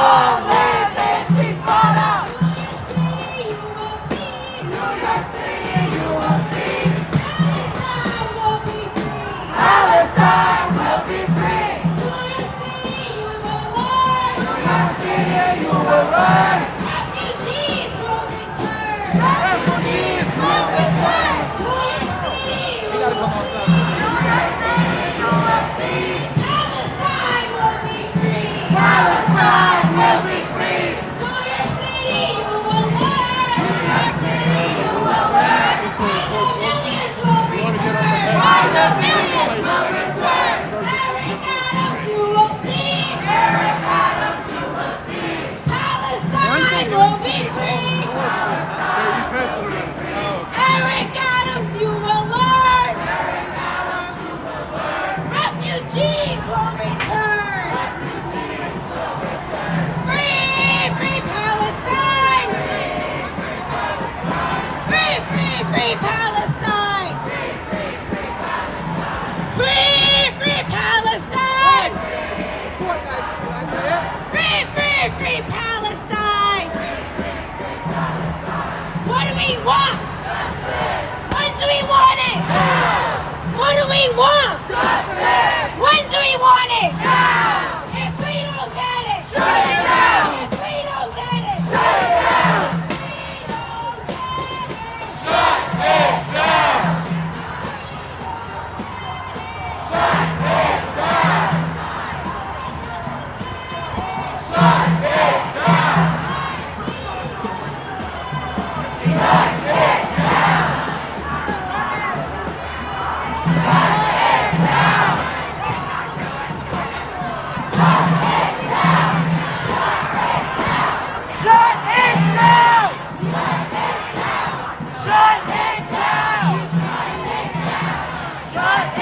Long live Intifada! New York City, you will see. Palestine will be free. Palestine will be free. New York City, you will learn. New York City, you will learn. Refugees will return. Refugees will return. New York City, you will see. New York City, you will see. Palestine will be free. Palestine will be free. New York City, you will learn. New York City, you will learn. Why the millions will return. Why the millions will return. Eric Adams, you will see. Eric Adams, you will see. Palestine will be free. Eric Adams, you will learn. Eric Adams, you will learn. Refugees will return. Refugees will return. Free, free Palestine. Free, free, free Palestine. Free, free Palestine. Free, free, free Palestine. What do we want? When do we want it? What do we want? When do we want it? If we don't get it, shut it down. If we don't get it, shut it down. If we don't get it, shut it down. Shut it down. Shut it down. Shut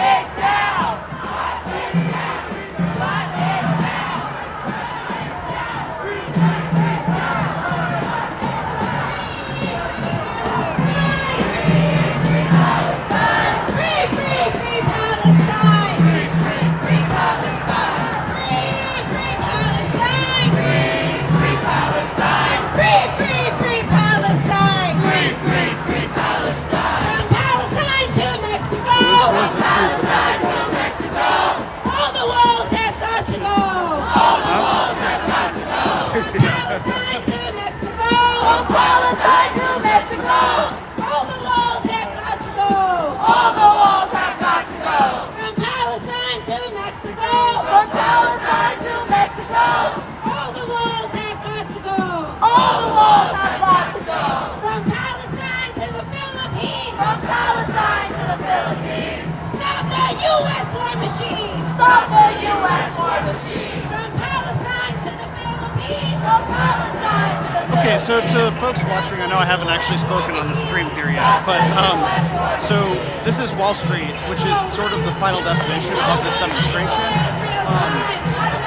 it down. Okay, so to folks watching, I know I haven't actually spoken on the stream here yet, but so this is Wall Street, which is sort of the final destination of this demonstration.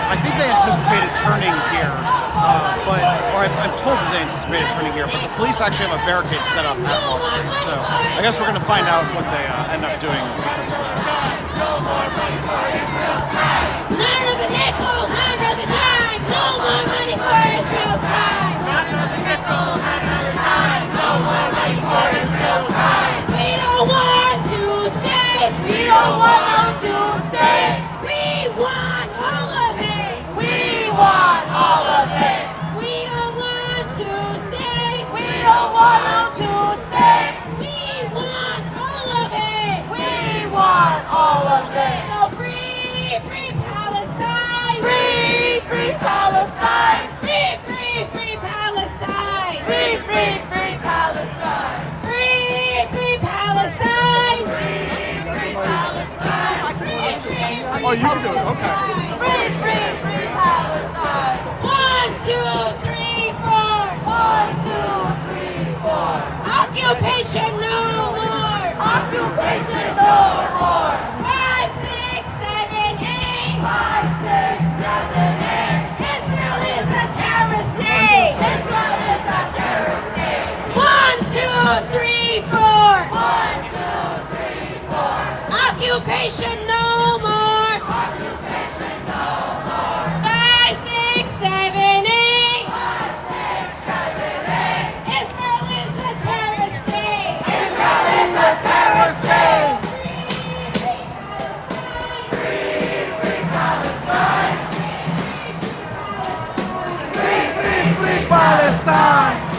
I think they anticipated turning here, I'm told that they anticipated turning here, but the police actually have a barricade set up at Wall Street, so I guess we're going to find out what they end up doing because of that. None of the nickel, none of the dime, no more money for Israel's crime. None of the nickel, none of the dime, no more money for Israel's crime. We don't want two states. We don't want no two states. We want all of it. We want all of it. We don't want two states. We don't want no two states. We want all of it. We want all of it. So free, free Palestine. Free, free Palestine. Free, free, free Palestine. Free, free, free Palestine. Free, free Palestine. Free, free Palestine. Free, free, free Oh, you can do it, okay. Free, free, free Palestine. 1, 2, 3, 4. 1, 2, 3, 4. Occupation no more. Occupation no more. 5, 6, 7, 8. 5, 6, 7, 8. Israel is a terrorist state. Israel is a terrorist state. 1, 2, 3, 4. 1, 2, 3, 4. Occupation no more. Occupation no more. 5, 6, 7, 8. Palestine!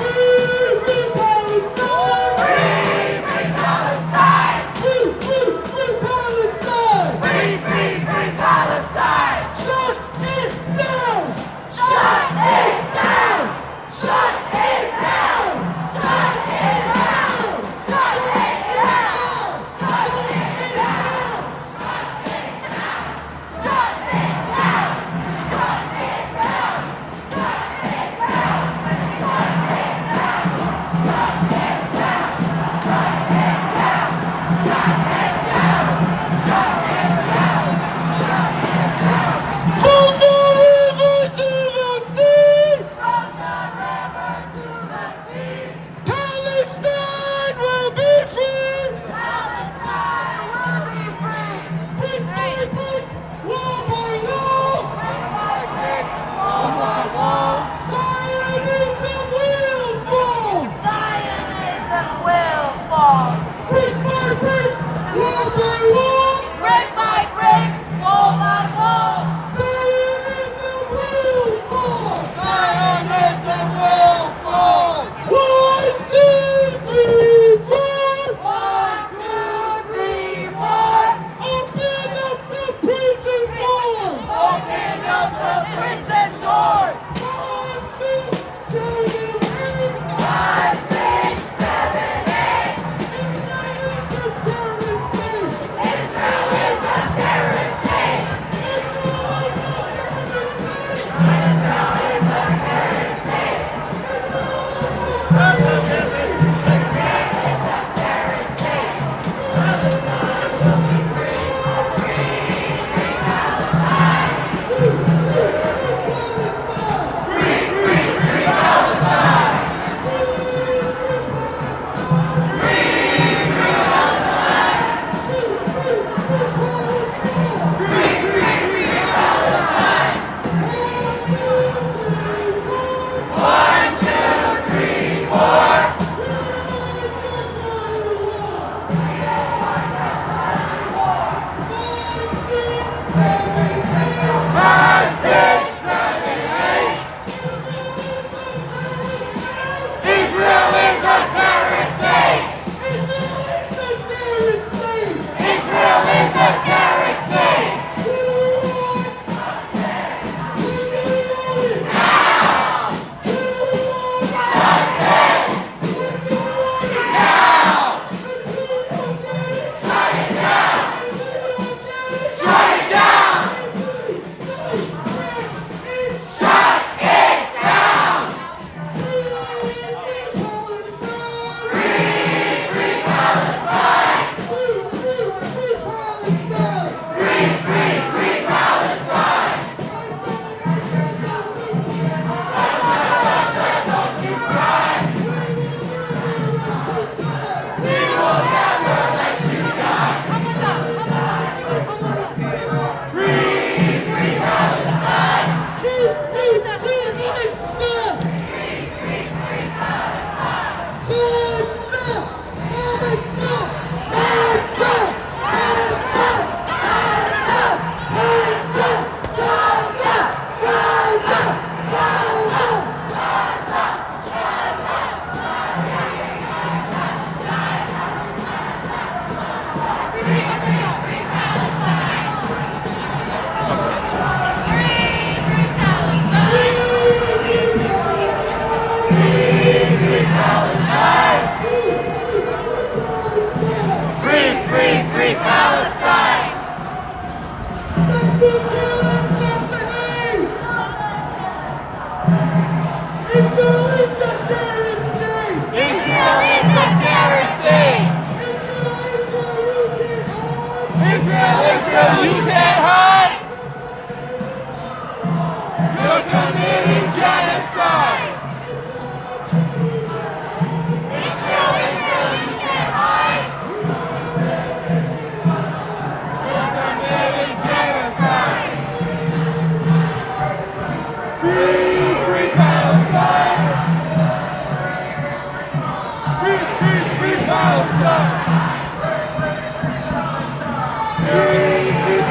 Free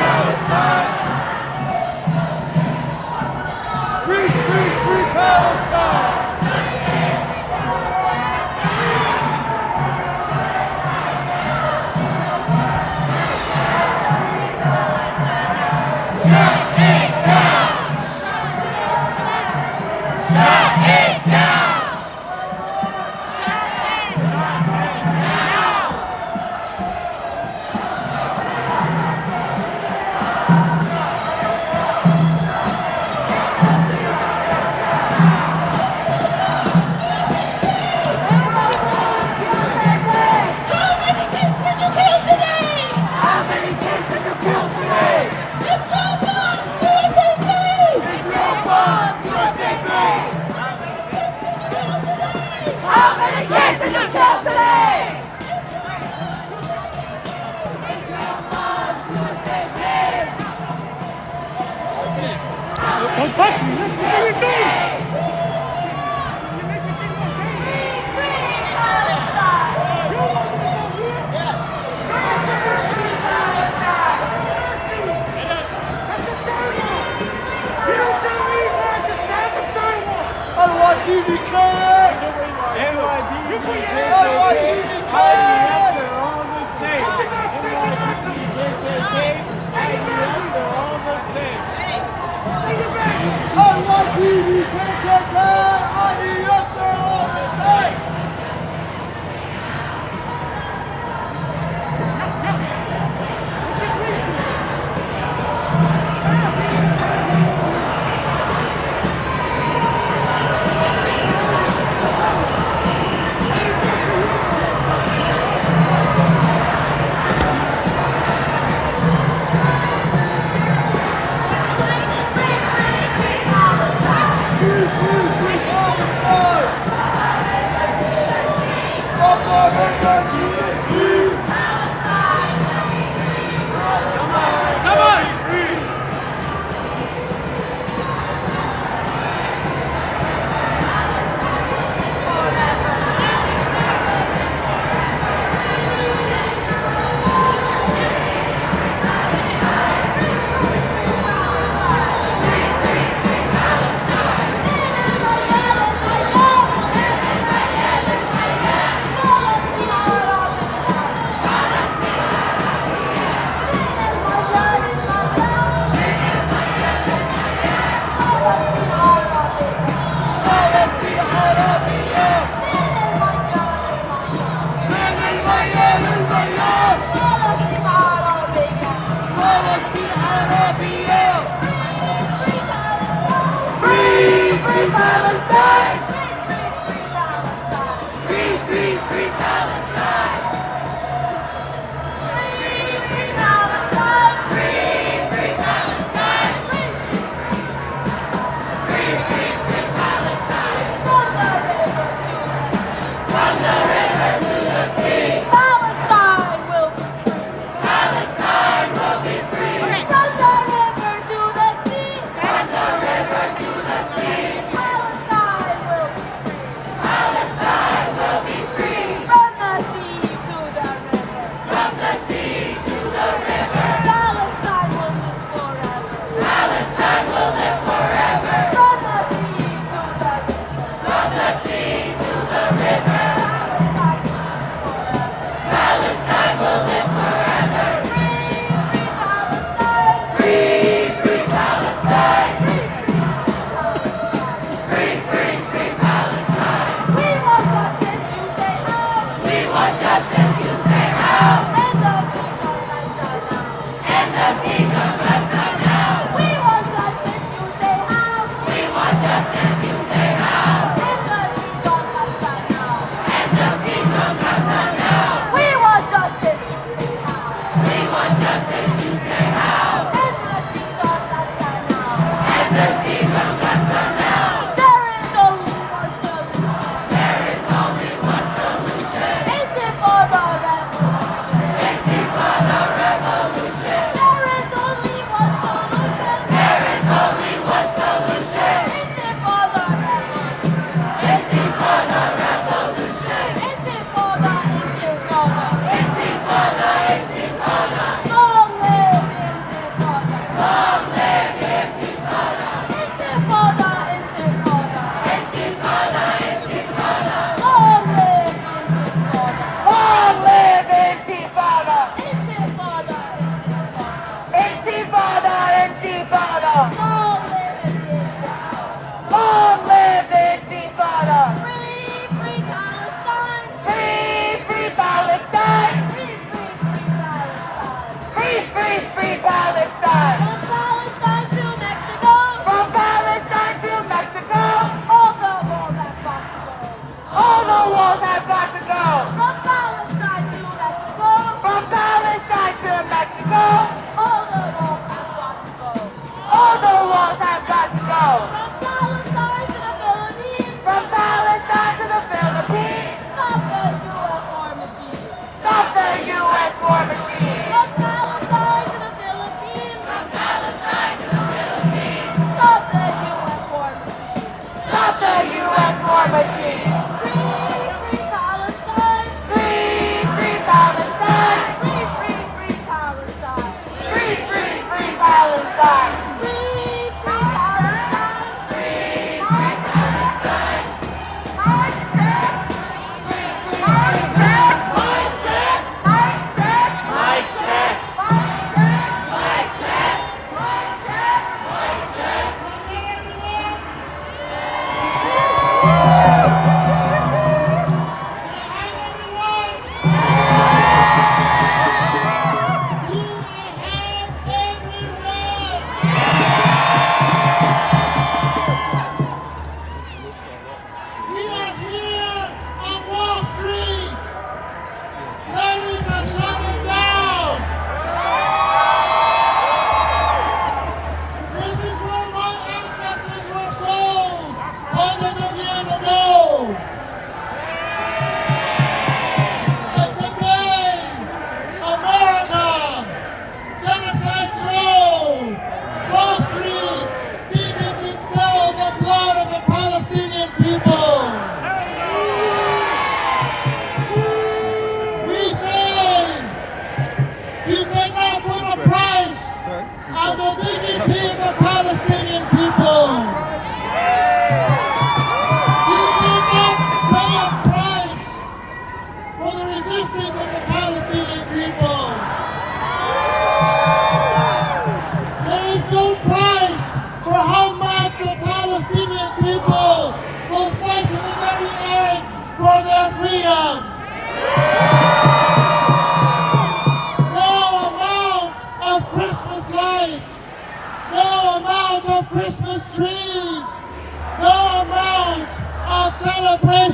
Don't touch me. Listen, what are you doing?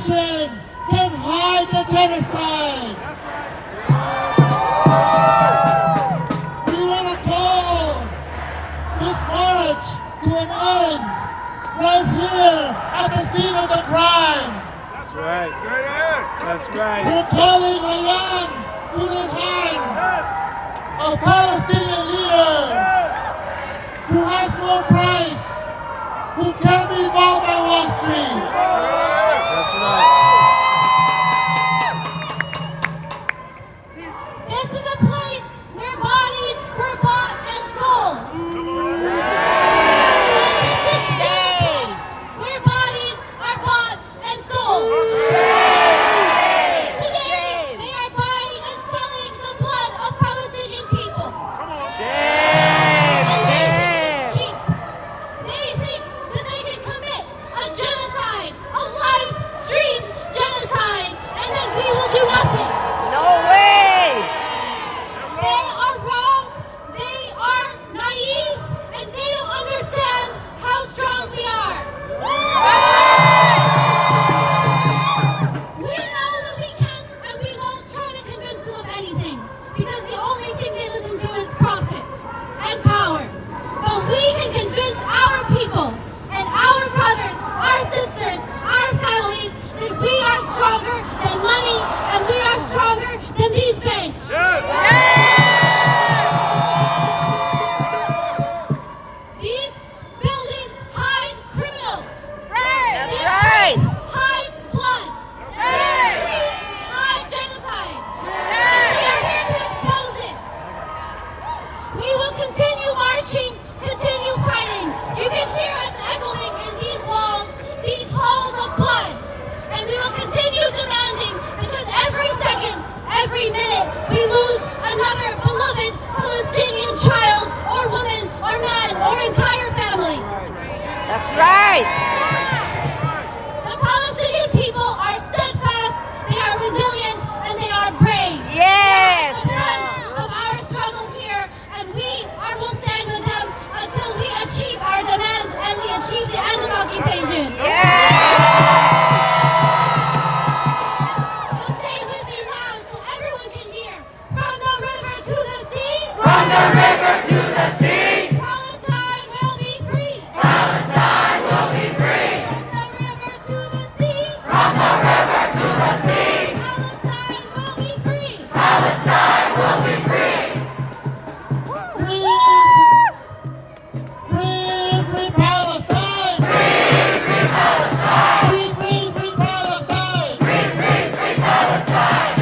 coalition can hide the genocide. We want to call this march to an end right here at the scene of the crime. That's right. That's right. We're calling a young Palestinian, a Palestinian leader who has no price, who can't be bought by Wall Street. That's right. This is a place where bodies were bought and sold. This is a place where bodies are bought and sold. Today, they are buying and selling the blood of Palestinian people. And they think it's cheap. They think that they can commit a genocide, a live-streamed genocide, and then we will do nothing. No way! They are wrong, they are naive, and they don't understand how strong we are. We know that we can't and we won't try to convince them of anything, because the only thing they listen to is profit and power. But we can convince our people and our brothers, our sisters, our families that we are stronger than money and we are stronger than these banks. These buildings hide criminals. That's This right. street hides blood. This street hides genocide. And we are here to expose it. We will continue marching, continue fighting. You can hear us echoing in these walls, these halls of blood. And we will continue demanding, because every second, every minute, we lose another beloved Palestinian child or woman or man or entire family. That's right. The Palestinian people are steadfast, they are resilient, and they are brave. Yes. They are the front of our struggle here, and will stand with them until we achieve our demands and we achieve the end of occupation. So say with me loud so everyone can hear. From the river to the sea. From the river to the sea. Palestine will be free. Palestine will be free. From the river to the sea. From the river to the sea. Palestine will be free. Palestine will be free. Free Palestine! Free Palestine. Free Palestine! Free Palestine.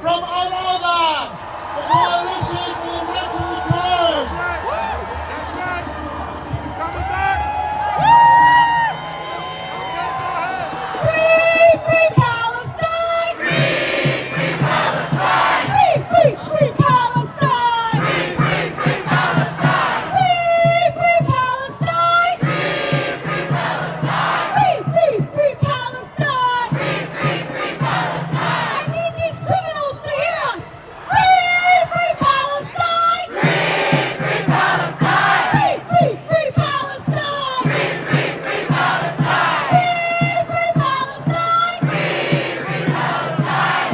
From all over the coalition for the right to return. That's right. You coming back? Free Palestine. Free Palestine. Free Palestine. Free Palestine. Free Palestine. Free Palestine. Free Palestine. Free Palestine. I need these criminals to hear us. Free Palestine. Free Palestine. Free Palestine. Free Palestine. Free Palestine. Free Palestine.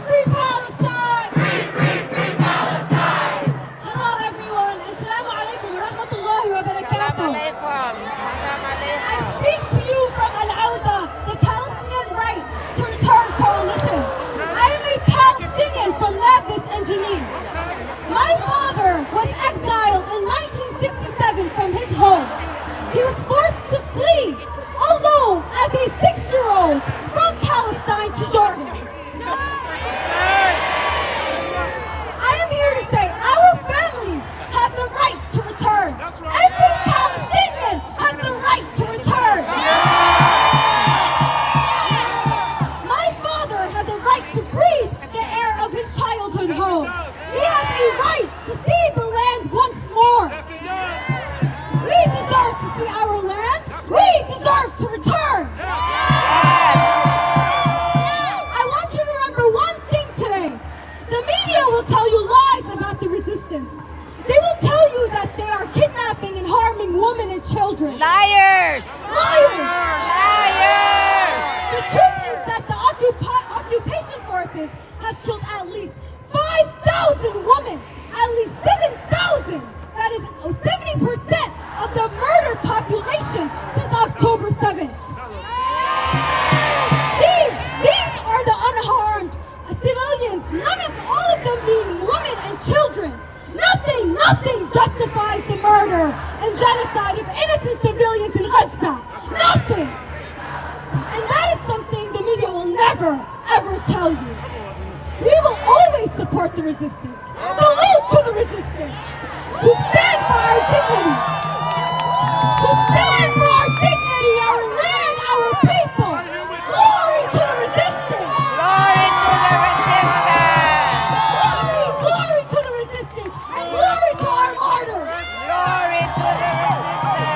Free Palestine. Free Palestine. Hello everyone, and Assalamu alaikum wa rahmatullahi wa barakatuh. I speak to you from Al-Awda, the Palestinian Right to Return Coalition. I am a Palestinian from Nablus and Jenin. My father was exiled in 1967 from his home. He was forced to flee alone as a 6-year-old from Palestine to Jordan. I am here to say our families have the right to return. Every Palestinian has the right to return. My father has a right to breathe the air of his childhood home. He has a right to see the land once more. resistance. They will tell you that they are kidnapping and harming women and children. Liars! Liars! Liars! The truth is that the occupation forces have killed at least 5,000 women, at least 7,000. That is 70% of the murdered population since October 7th. These are the unharmed civilians, all of them being women and children. Nothing justifies the murder and genocide of innocent civilians in Gaza. Nothing. And that is something the media will never, ever tell you. We will always support the resistance. Salute to the resistance. Who stand for our dignity. Who stand for our dignity, our land, our people. Glory to the resistance. Glory to the resistance. Glory to the resistance. And glory to our martyrs. Glory to the resistance.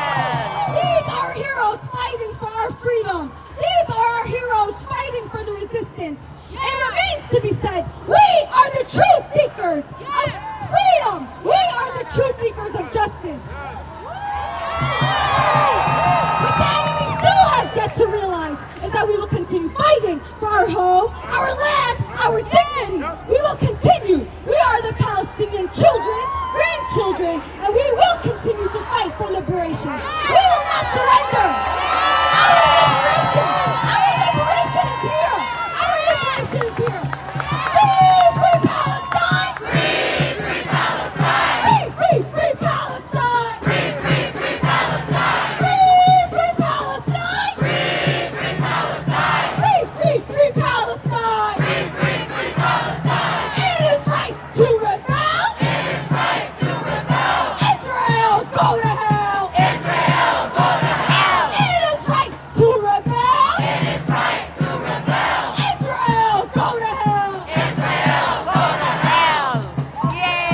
These are heroes fighting for our freedom. These are our heroes fighting for the resistance. It remains to be said, we are the true seekers of freedom. We are the true seekers of justice. What the enemy still has yet to realize is that we will continue fighting for our home, our land, our dignity. We will continue. We are the Palestinian children, grandchildren, and we will continue to fight for liberation. We will not surrender. Our liberation is here. Our liberation is here. Free Palestine! Free Palestine! Free Palestine! Free Palestine! Free Palestine! Free Palestine! Free Palestine! Free Palestine! It is right to rebel! It is right to rebel! Israel, go to hell! Israel, go to hell! It is right to rebel! It is right to rebel! Israel, go to hell! Israel, go to hell! Yay!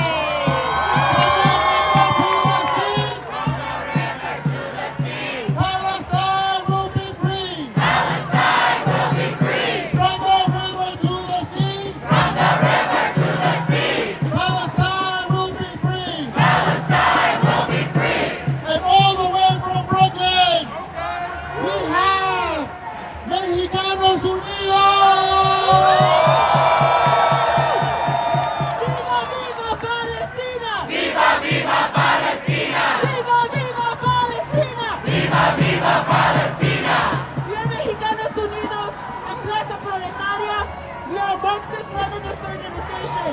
Palestine will be free. Palestine will be free. From the river to the sea. From the river to the sea. Palestine will be free. Palestine will be free. And all the way from Brooklyn, we have Mexicanos Unidos. Viva, viva Palestina! Viva, viva Palestina! Viva, viva Palestina! We are Mexicanos Unidos and Plaza Proletaria. We are a Marxist-Leninist organization.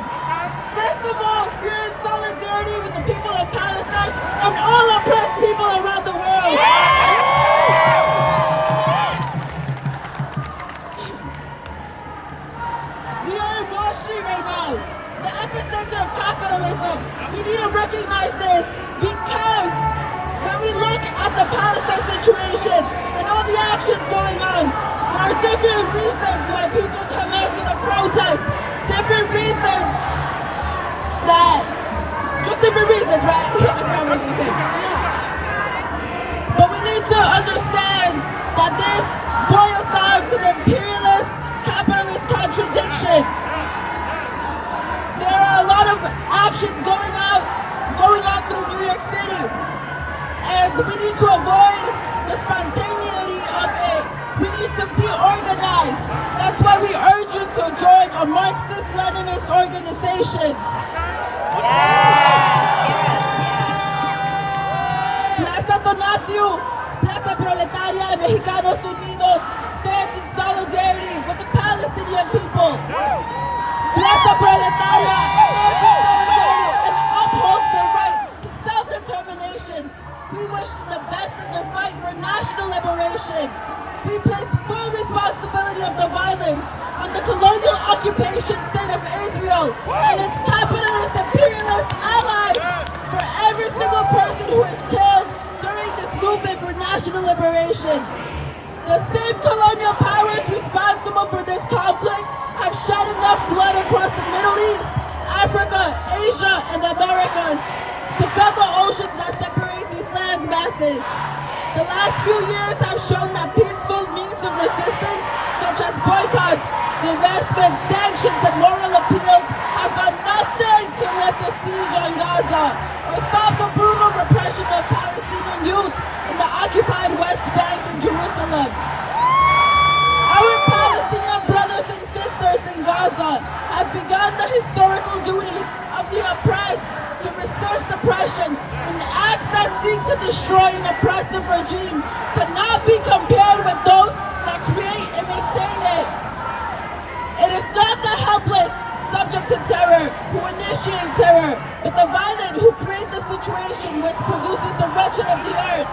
First of all, we are in solidarity with the people of Palestine and all oppressed people around the world. We are in Wall Street right now, the epicenter of capitalism. We need to recognize this because when we look at the Palestine situation and all the actions going on, there are different reasons why people come out to the protest. Different reasons right? I forgot what she said. But we need to understand that this boils down to the imperialist, capitalist contradiction. There are a lot of actions going on through New York City. And we need to avoid the spontaneity of it. We need to be organized. That's why we urge you to join a Marxist-Leninist organization. Plaza Donatio, Plaza Proletaria, and Mexicanos Unidos stands in solidarity with the Palestinian people. Plaza Proletaria stands in solidarity and upholds their right to self-determination. We wish them the best in their fight for national liberation. We place full responsibility of the violence on the colonial occupation state of Israel and its capitalist imperialist allies for every single person who is killed during this movement for national liberation. The same colonial powers responsible for this conflict have shed enough blood across the Middle East, Africa, Asia, and the Americas to fill the oceans that separate these land masses. The last few years have shown that peaceful means of resistance, such as boycotts, divestment, sanctions, and moral appeals, have done nothing to lift the siege on Gaza or stop the brutal repression of Palestinian youth in the occupied West Bank and Jerusalem. Our Palestinian brothers and sisters in Gaza have begun the historical duty of the oppressed to resist oppression, and acts that seek to destroy an oppressive regime cannot be compared with those that create and maintain it. It is not the helpless subject to terror who initiate terror, but the violent who create the situation which produces the wretched of the earth.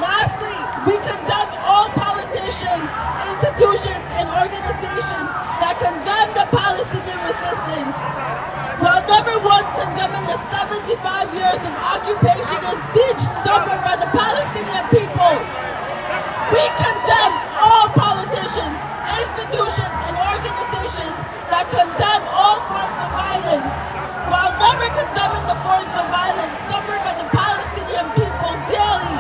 Lastly, we condemn all politicians, institutions, and organizations that condemn the Palestinian resistance. While never once condemning the 75 years of occupation and siege suffered by the Palestinian people, we condemn all politicians, institutions, and organizations that condemn all forms of violence, while never condemning the forms of violence suffered by the Palestinian people daily.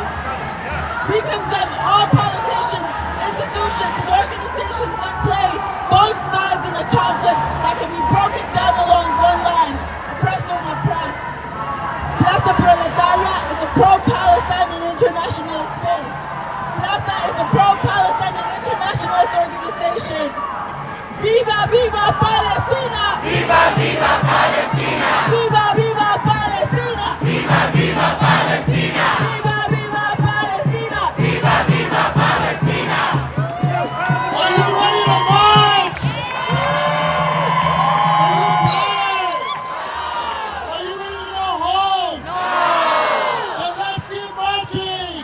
We condemn all politicians, institutions, and organizations that play both sides in a conflict that can be broken down along one line, oppressor and oppressed. Plaza Proletaria is a pro-Palestine and internationalist space. Plaza is a pro-Palestine and internationalist organization. Viva, viva Palestina! Viva, viva Palestina! Viva, viva Palestina! Viva, viva Palestina! Viva, viva Palestina! Viva, viva Palestina! Are you ready to march? Are you ready to go home? No! Then let's keep marching!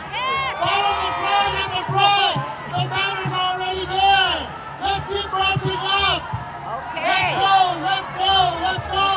Follow the flag at the front! The banner's already there! Let's keep marching up! Okay. Let's go! Let's go! Let's go!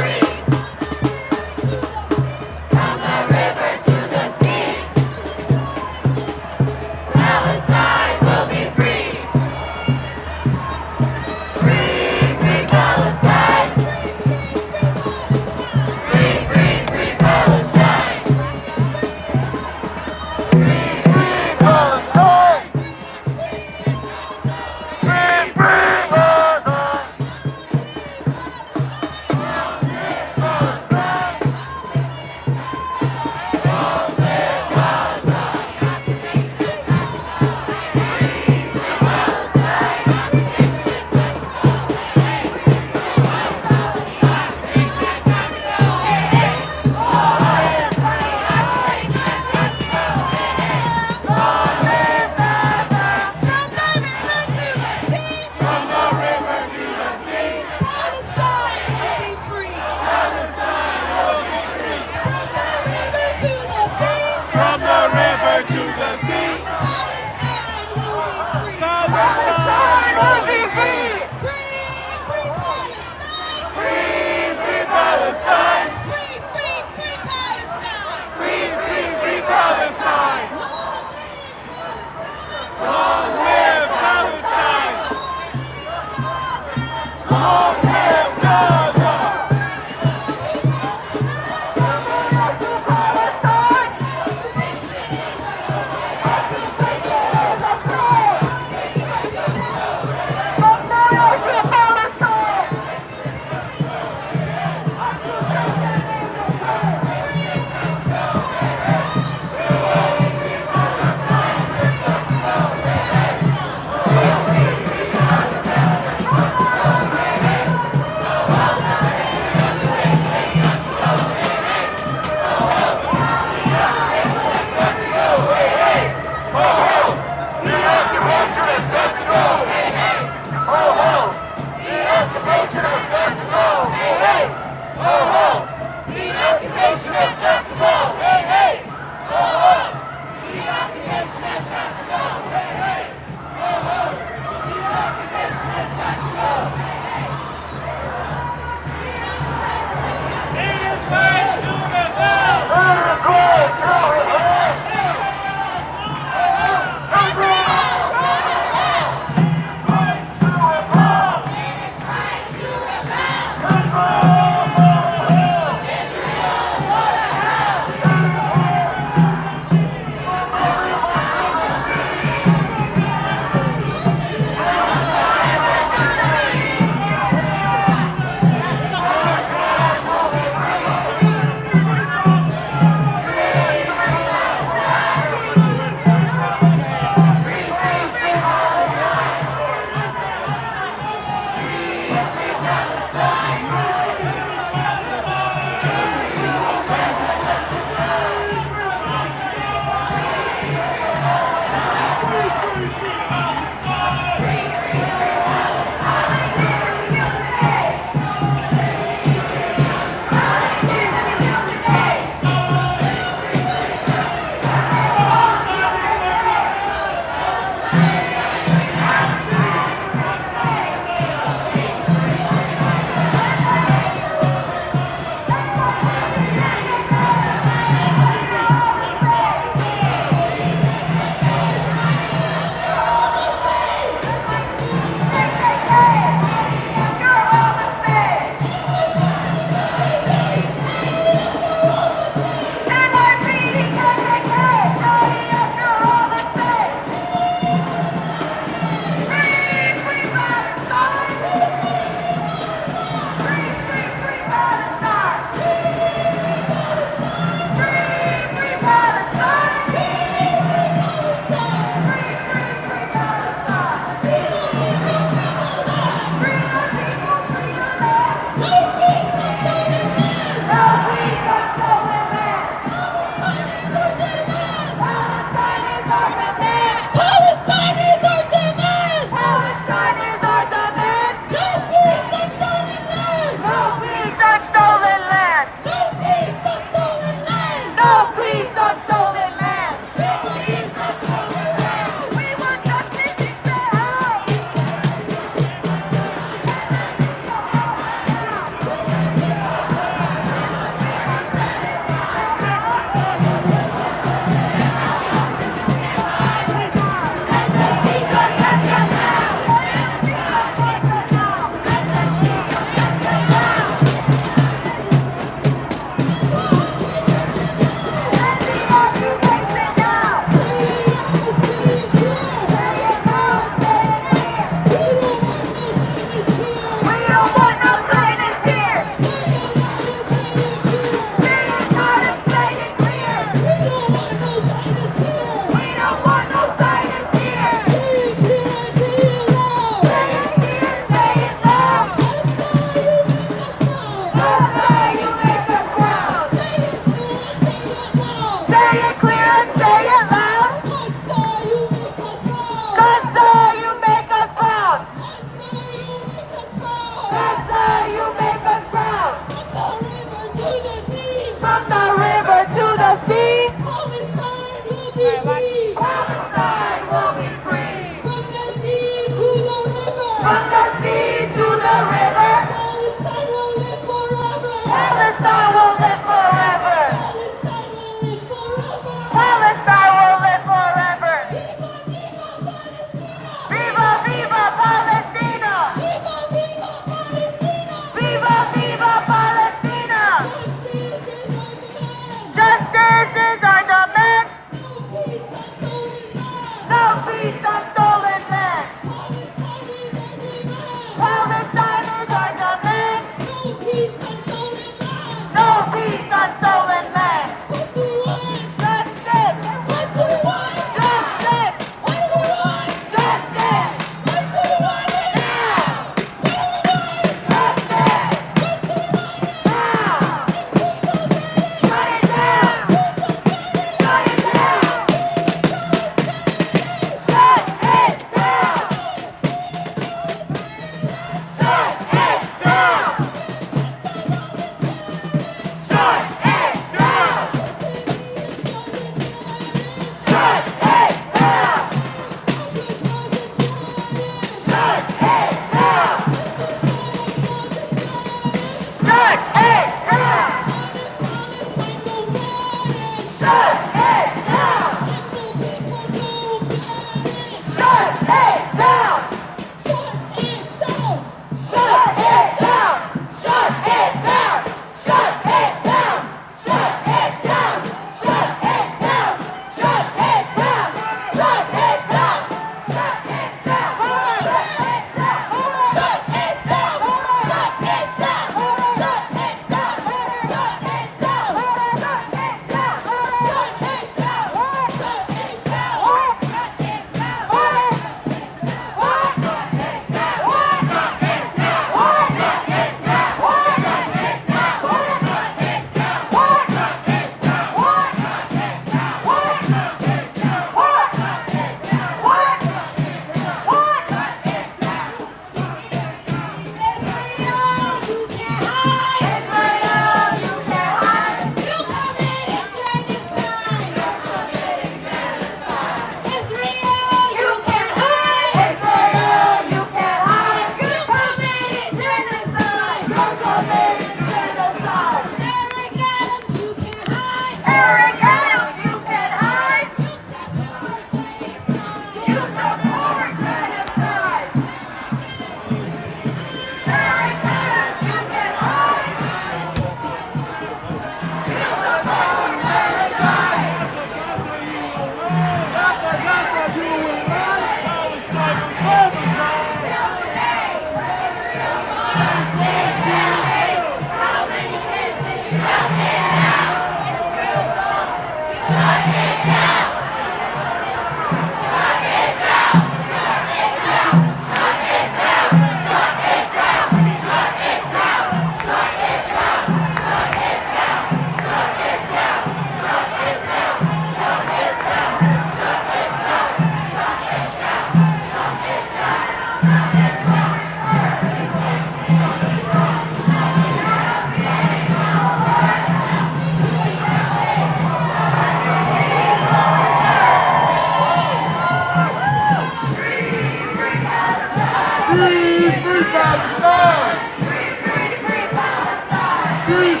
Free